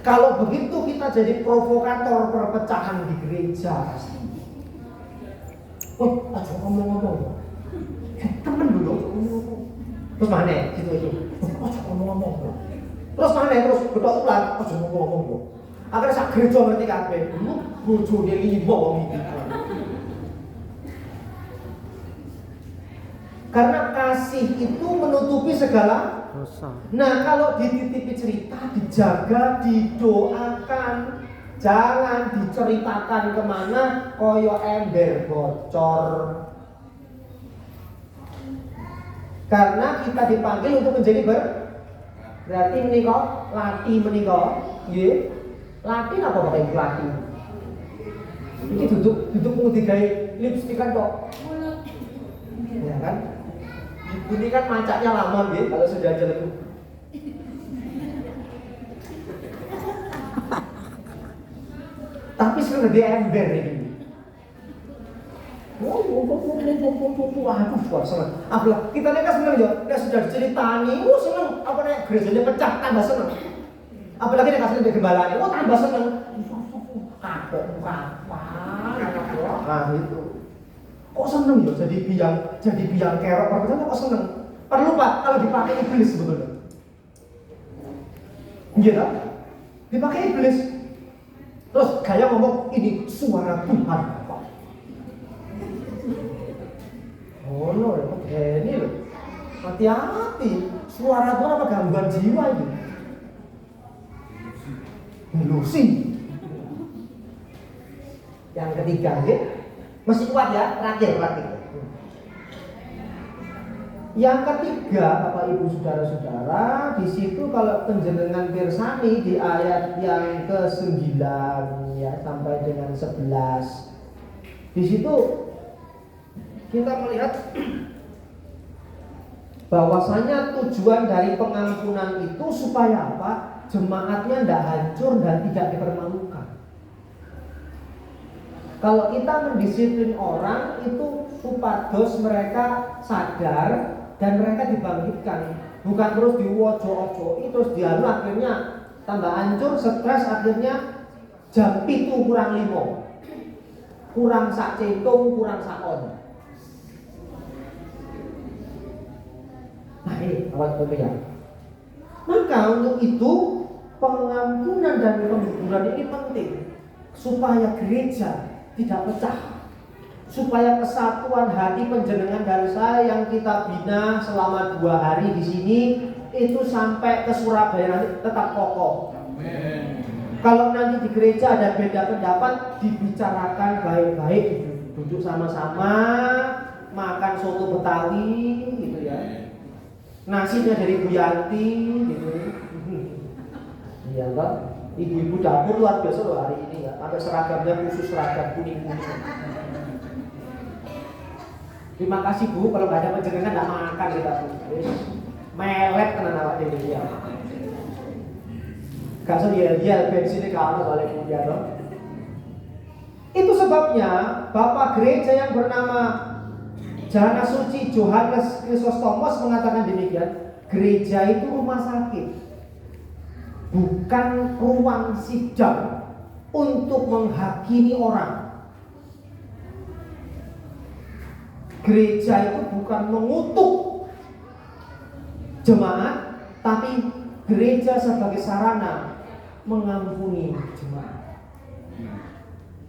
Speaker 4: Kalau begitu kita jadi provokator perpecahan di gereja. Ojo ngomong-ngomong. Temen dulu ngomong-ngomong. Terus mana? Gitu itu. Ojo ngomong-ngomong. Terus mana? Terus betok ulang. Ojo ngomong-ngomong. Akhirnya sak gereja ngerti kabeh. Bojone 5 wong iki. Karena kasih itu menutupi segala
Speaker 7: dosa.
Speaker 4: Nah, kalau dititipi cerita, dijaga, didoakan, jangan diceritakan kemana koyo ember bocor. Karena kita dipanggil untuk menjadi berarti menika lati menika, nggih. Lati apa Bapak Ibu lati? Ini duduk mau digawe lipstikan kok. Ya kan? Ini kan macaknya lama gitu kalau sudah jelek. Tapi sekarang dia ember ini. Waduh, seneng. Apalagi kita nih kan seneng ya, dia sudah diceritani, seneng. Apa nih gerejanya pecah, tambah seneng. Apalagi dia kasih lebih gembala, tambah seneng. Kapok, nah itu. Kok seneng ya jadi biang kerok perpecahan kok seneng? Perlu Pak kalau dipakai iblis sebetulnya. Iya tak? Dipakai iblis. Terus kayak ngomong ini suara Tuhan Pak. Oh no, ini loh. Hati-hati. Suara Tuhan apa gangguan jiwa ini? Ilusi. Yang ketiga, masih kuat ya, terakhir. Yang ketiga, Bapak Ibu Saudara-saudara, di situ kalau penjenengan pirsani di ayat yang ke-9 ya sampai dengan 11. Di situ kita melihat bahwasanya tujuan dari pengampunan itu supaya apa? Jemaatnya tidak hancur dan tidak dipermalukan. Kalau kita mendisiplin orang itu supados mereka sadar dan mereka dibangkitkan, bukan terus diwojo-ojoi terus dianu akhirnya tambah hancur, stres, akhirnya jam 7 kurang 5 kurang sak centung, kurang sak on. Nah ini awal ya. Maka untuk itu pengampunan dan penghiburan ini penting supaya gereja tidak pecah, supaya kesatuan hati penjenengan dan saya yang kita bina selama 2 hari di sini itu sampai ke Surabaya nanti tetap kokoh. Amen. Kalau nanti di gereja ada beda pendapat, dibicarakan baik-baik, duduk sama-sama, makan soto Betawi, gitu ya. Nasinya dari Bu Yanti, gitu. Iya kan? Ibu-ibu dapur luar biasa loh hari ini ya. Ada seragamnya khusus seragam kuning-kuning. Terima kasih Bu, kalau nggak ada penjenengan nggak makan kita Bu. Melet kena awak dewi ya. Gak selial-lial bensinnya kalau balik kemudian loh. Itu sebabnya Bapak Gereja yang bernama Jana Suci Johannes Chrysostomos mengatakan demikian, gereja itu rumah sakit, bukan ruang sidang untuk menghakimi orang. Gereja itu bukan mengutuk jemaat, tapi gereja sebagai sarana mengampuni jemaat.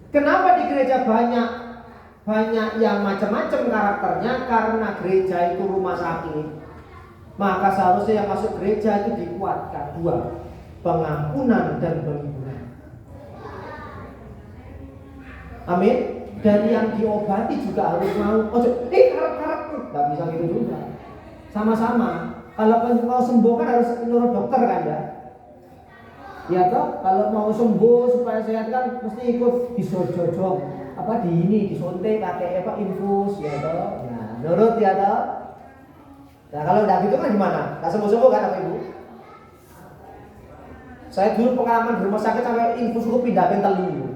Speaker 4: Kenapa di gereja banyak yang macam-macam karakternya? Karena gereja itu rumah sakit. Maka seharusnya yang masuk gereja itu dikuatkan 2, pengampunan dan penghiburan. Amin. Dan yang diobati juga harus mau. Karak-karak nggak bisa gitu juga. Sama-sama. Kalau sembuh kan harus menurut dokter kan ya. Ya toh, kalau mau sembuh supaya sehat kan mesti ikut disojok apa disuntik pakai infus ya toh. Nah, nurut ya toh. Nah, kalau udah gitu kan gimana? Enggak sembuh-sembuh kan Bapak Ibu? Saya dulu pengalaman di rumah sakit sampai infus itu pindahin teli.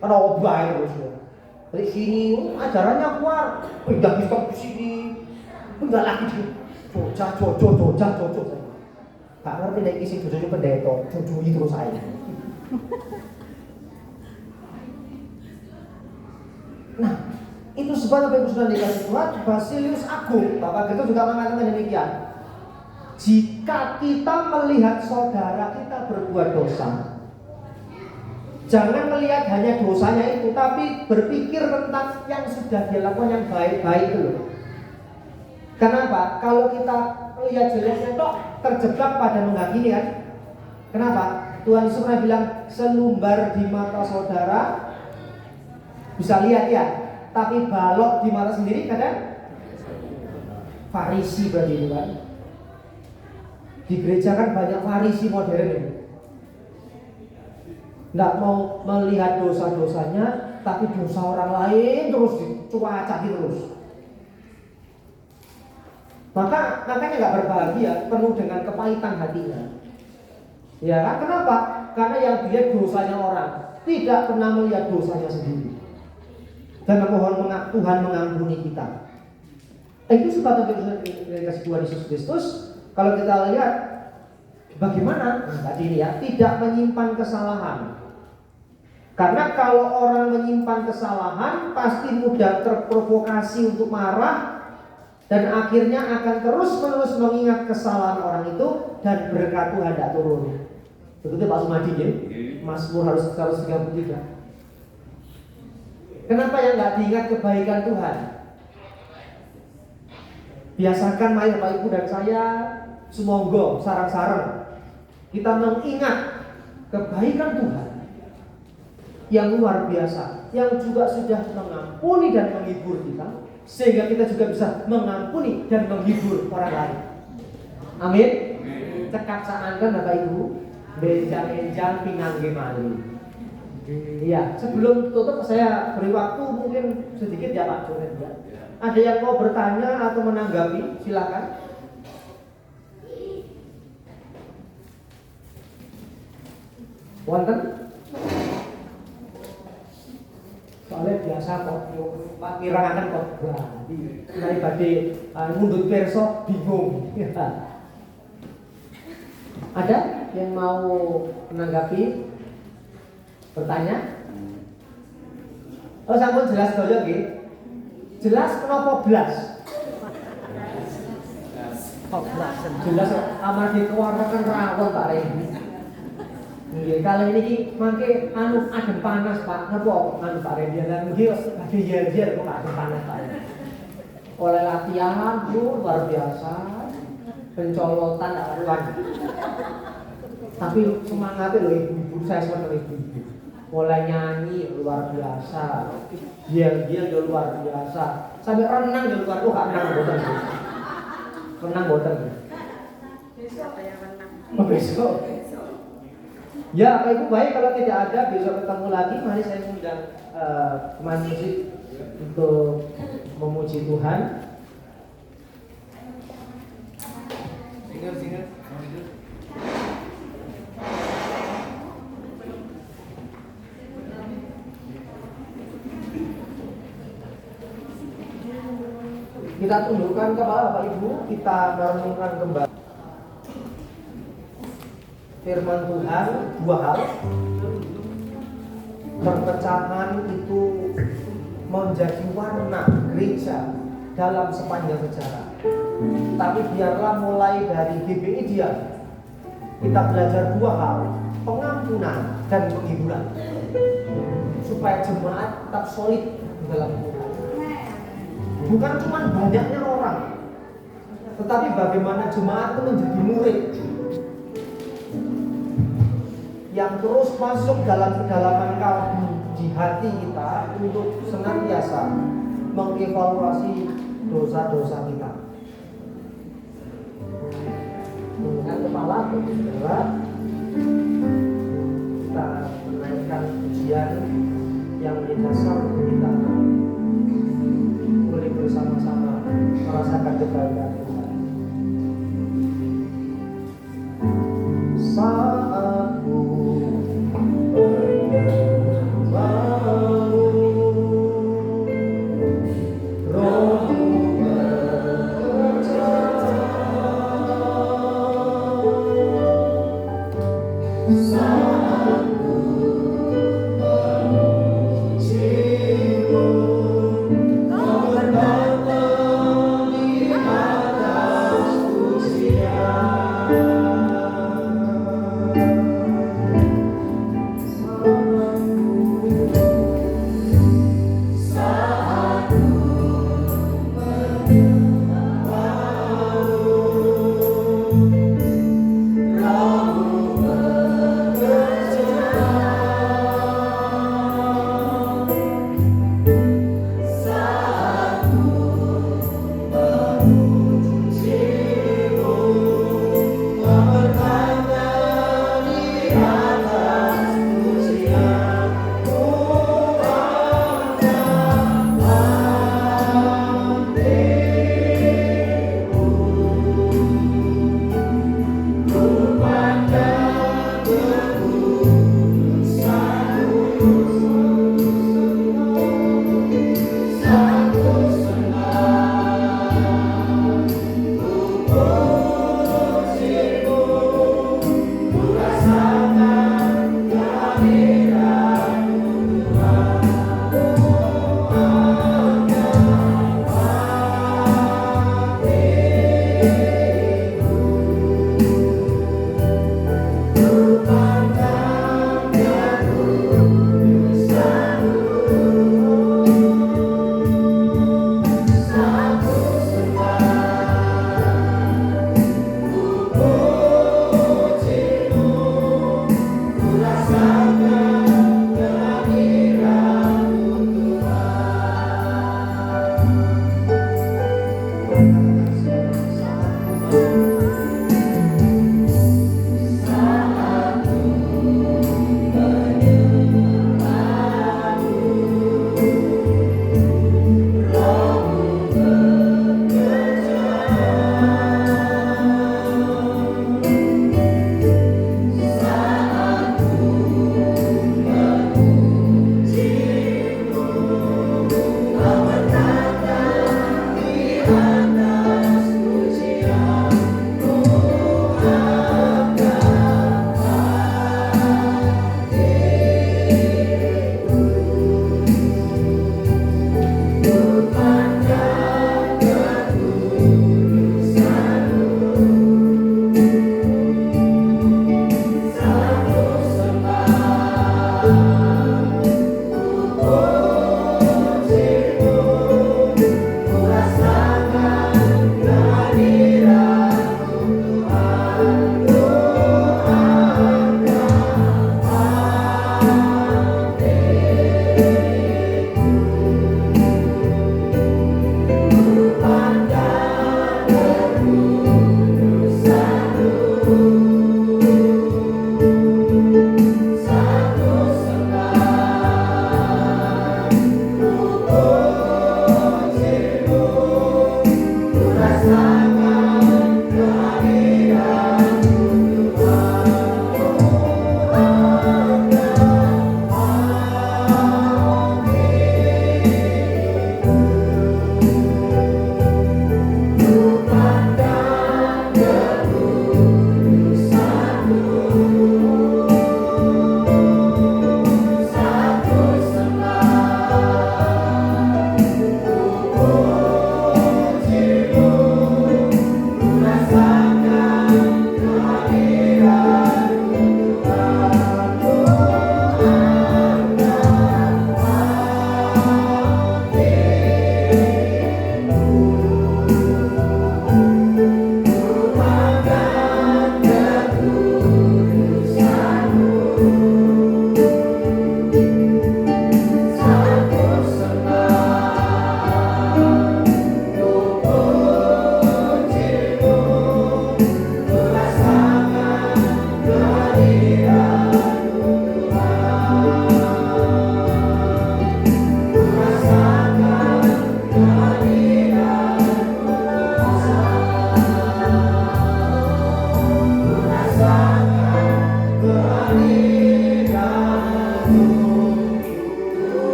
Speaker 4: Karena obat terus. Dari sini ajarannya keluar, pindah di sini. Enggak lagi di Jojok. Gak ngerti nek isi Jojo pendeta, jujui terus saya. Nah, itu sebab Bapak Ibu sudah dikasih Tuhan, Basilius Agung, Bapak itu juga mengatakan demikian. Jika kita melihat saudara kita berbuat dosa, jangan melihat hanya dosanya itu, tapi berpikir tentang yang sudah dia lakukan yang baik-baik itu. Kenapa? Kalau kita lihat jeleknya kok terjebak pada menghakimi kan? Kenapa? Tuhan Yesus pernah bilang selumbar di mata saudara bisa lihat ya, tapi balok di mata sendiri kadang Farisi berarti itu kan. Di gereja kan banyak Farisi modern ini. Nggak mau melihat dosa-dosanya, tapi dosa orang lain terus dicuacaki terus. Makanya nggak berbahagia, penuh dengan kepahitan hatinya. Ya kan? Kenapa? Karena yang dilihat dosanya orang, tidak pernah melihat dosanya sendiri. Dan memohon Tuhan mengampuni kita. Itu sebab dari kasih Tuhan Yesus Kristus. Kalau kita lihat bagaimana tadi ini ya, tidak menyimpan kesalahan. Karena kalau orang menyimpan kesalahan, pasti mudah terprovokasi untuk marah. Dan akhirnya akan terus-menerus mengingat kesalahan orang itu dan berkat Tuhan tidak turun. Begitu Pak Sumadi ya? Mazmur harus 133. Kenapa yang nggak diingat kebaikan Tuhan? Biasakan mari Bapak Ibu dan saya sumonggo sarang-sarang kita mengingat kebaikan Tuhan yang luar biasa, yang juga sudah mengampuni dan menghibur kita, sehingga kita juga bisa mengampuni dan menghibur orang lain. Amin. Cekap saankan Bapak Ibu, benjang-benjang pinangge mali. Iya, sebelum tutup saya beri waktu mungkin sedikit ya Pak Jonet ya. Ada yang mau bertanya atau menanggapi? Silakan. Wonten? Soalnya biasa kok Pak Kirangan kok berarti dari badhe mundut perso bingung. Ada yang mau menanggapi? Bertanya? Oh, sampun jelas doyo nggih. Jelas menapa blas? Jelas amargi kewarnakan rawon Pak Reni. Nggih, kali ini mangke adem panas Pak. Napa Pak Reni lan nggih badhe yer-yer kok adem panas Pak. Oleh latihan luar biasa. Pencolotan tak karuan. Tapi semangatnya loh ibu-ibu, saya senang ibu-ibu. Mulai nyanyi luar biasa, dia luar biasa, sampai renang luar biasa. Renang boten.
Speaker 5: Besok yang menang.
Speaker 4: Oh, besok. Ya, Pak Ibu baik kalau tidak ada besok ketemu lagi. Mari saya undang teman musik untuk memuji Tuhan. Singer. Kita tundukkan kepala Bapak Ibu, kita merenungkan kembali firman Tuhan, dua hal. Perpecahan itu menjadi warna gereja dalam sepanjang sejarah. Tapi biarlah mulai dari GBI dia kita belajar dua hal, pengampunan dan penghiburan, supaya jemaat tetap solid di dalam Tuhan. Bukan cuma banyaknya orang, tetapi bagaimana jemaat itu menjadi murid yang terus masuk dalam kedalaman kalbu di hati kita untuk senantiasa mengevaluasi dosa-dosa kita. Dengan kepala, saudara. kita menaikkan pujian yang menjadi dasar untuk kita boleh bersama-sama merasakan kebaikan Tuhan. Saat ku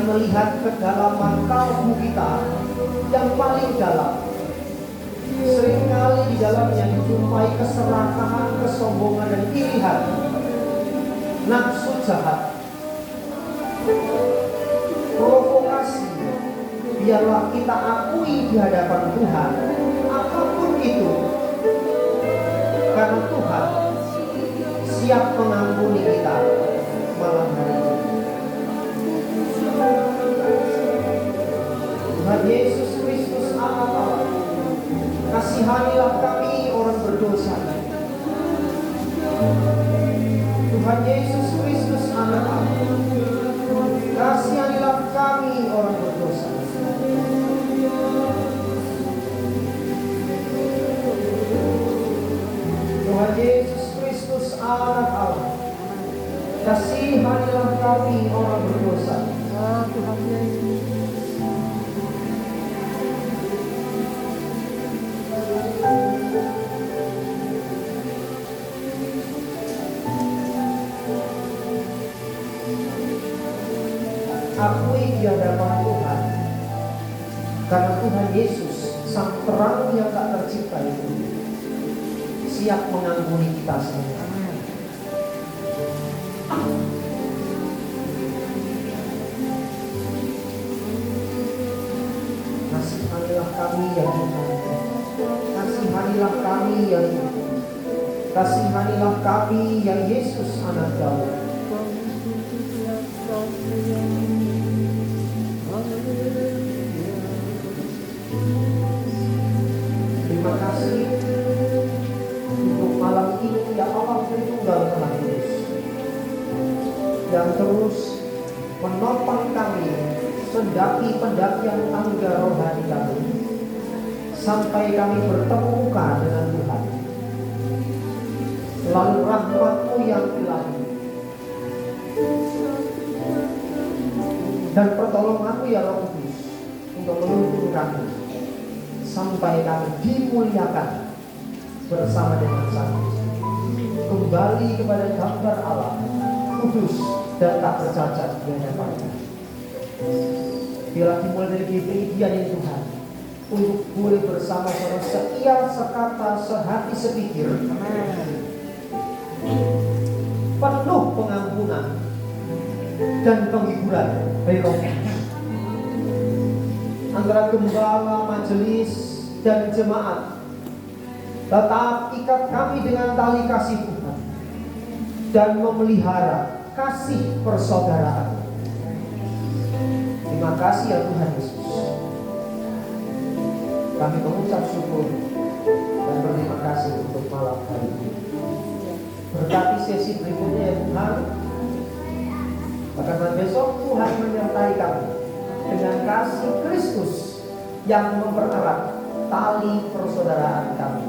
Speaker 4: melihat kedalaman kalbu kita yang paling dalam. Seringkali di dalamnya dijumpai keserakahan, kesombongan, dan iri hati, nafsu jahat, provokasi. Biarlah kita akui di hadapan Tuhan apapun itu, karena Tuhan siap mengampuni kita malam hari ini. Tuhan Yesus Kristus Anak Allah, kasihanilah kami orang berdosa. Tuhan Yesus Kristus Anak Allah, kasihanilah kami orang berdosa. Tuhan Yesus Kristus Anak Allah, kasihanilah kami orang berdosa.
Speaker 3: Tuhan Yesus.
Speaker 4: Akui di hadapan Tuhan, karena Tuhan Yesus, sang terang yang tak tercipta itu, siap mengampuni kita semua. Kasihanilah kami yang Tuhan, kasihanilah kami yang Tuhan, kasihanilah kami yang Yesus Anak Daud. Terima kasih untuk malam ini ya Allah Tritunggal Maha Kudus, yang terus menopang kami mendaki pendakian tangga rohani kami sampai kami bertemu muka dengan Tuhan. Lalu rahmat-Mu yang ilahi dan pertolongan-Mu ya Roh Kudus untuk menuntun kami sampai kami dimuliakan bersama dengan Sang kembali kepada gambar Allah kudus dan tak bercacat di hadapan-Nya. Biarlah dimulai dari GPI ini Tuhan, untuk boleh bersama-sama seia sekata sehati sepikir, penuh pengampunan dan penghiburan dari Roh Kudus antara gembala, majelis, dan jemaat. Tetap ikat kami dengan tali kasih Tuhan dan memelihara kasih persaudaraan. Terima kasih ya Tuhan Yesus. Kami mengucap syukur dan berterima kasih untuk malam hari ini. Berkati sesi berikutnya ya Tuhan. Bahkan besok Tuhan menyertai kami dengan kasih Kristus yang mempererat tali persaudaraan kami.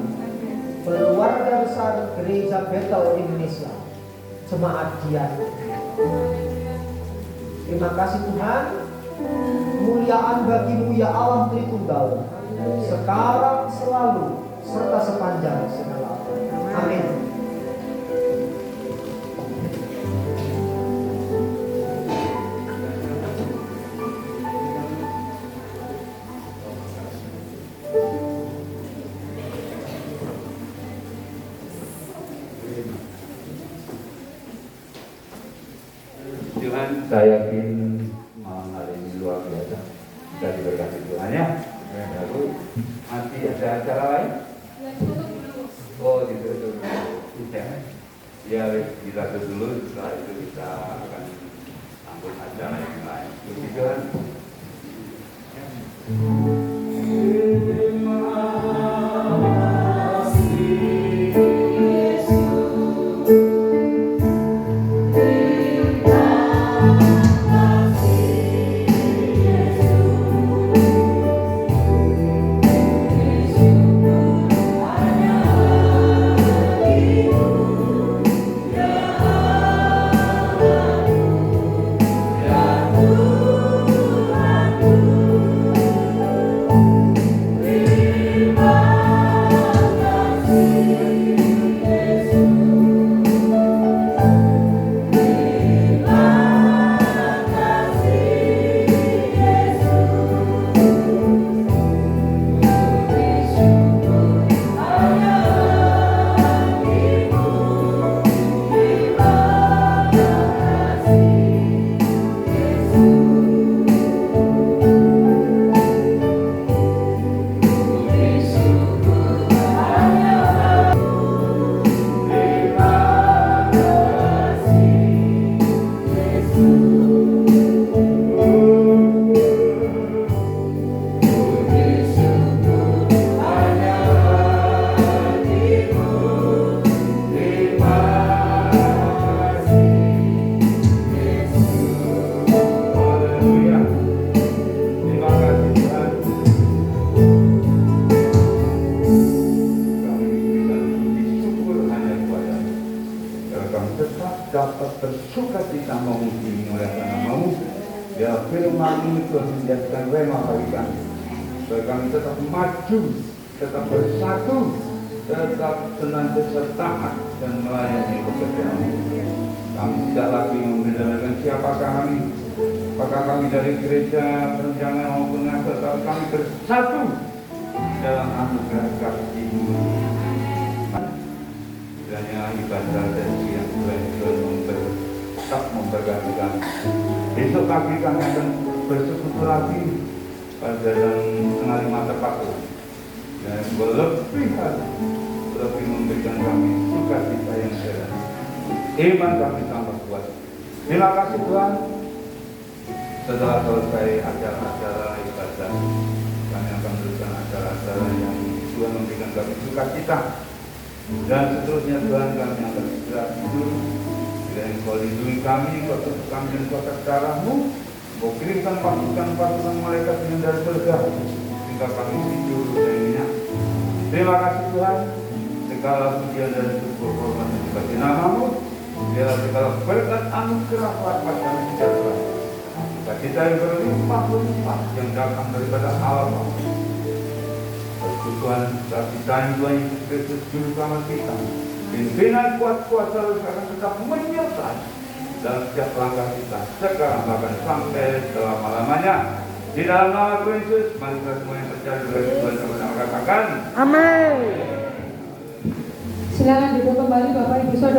Speaker 4: Keluarga besar Gereja Betel Indonesia, Jemaat Dian. Terima kasih Tuhan. Kemuliaan bagi-Mu ya Allah Tritunggal, sekarang, selalu, serta sepanjang segala. Amin.
Speaker 2: Tuhan, saya yakin malam hari ini luar biasa. Kita diberkati Tuhan ya. Lalu masih ada acara lain? Oh, ditutup. Ya, kita tutup dulu. Setelah itu kita akan sambung acara yang lain. Puji Tuhan. Tuhan ini Tuhan menjadikan rema bagi kami. Supaya kami tetap maju, tetap bersatu, tetap senantiasa taat dan melayani pekerjaan. Kami tidak lagi membedakan siapakah kami, apakah kami dari gereja, perencanaan maupun nasab, tapi kami bersatu dalam anugerah kasih-Mu. Kiranya ibadah dan siang Tuhan tetap memberkati kami. Besok pagi kami akan bersekutu lagi pada jam 4:30 tepat. Dan lebih memberikan kami sukacita yang heran. Iman kami tambah kuat. Terima kasih Tuhan. Setelah selesai acara-acara ibadah, kami akan berikan acara-acara yang Tuhan memberikan kami sukacita. Dan seterusnya Tuhan kami akan segera tidur. Bila Engkau lindungi kami, Kau tutup kami dan Kau darah-Mu, Kau kirimkan pasukan malaikat yang dari surga, sehingga kami tidur dan nyenyak. Terima kasih Tuhan. Segala pujian dan syukur hormat bagi nama-Mu. Biarlah segala berkat anugerah rahmat dan sejahtera kita yang berlimpah-limpah yang datang daripada Allah. Persekutuan kasih sayang Tuhan Yesus Kristus juru selamat kita, pimpinan kuat kuasa akan tetap menyertai dalam setiap langkah kita sekarang bahkan sampai selama-lamanya. Di dalam nama Tuhan Yesus, mari kita semua yang percaya kepada Tuhan sama-sama katakan
Speaker 7: Amin.
Speaker 3: Silakan duduk kembali Bapak Ibu Saudara.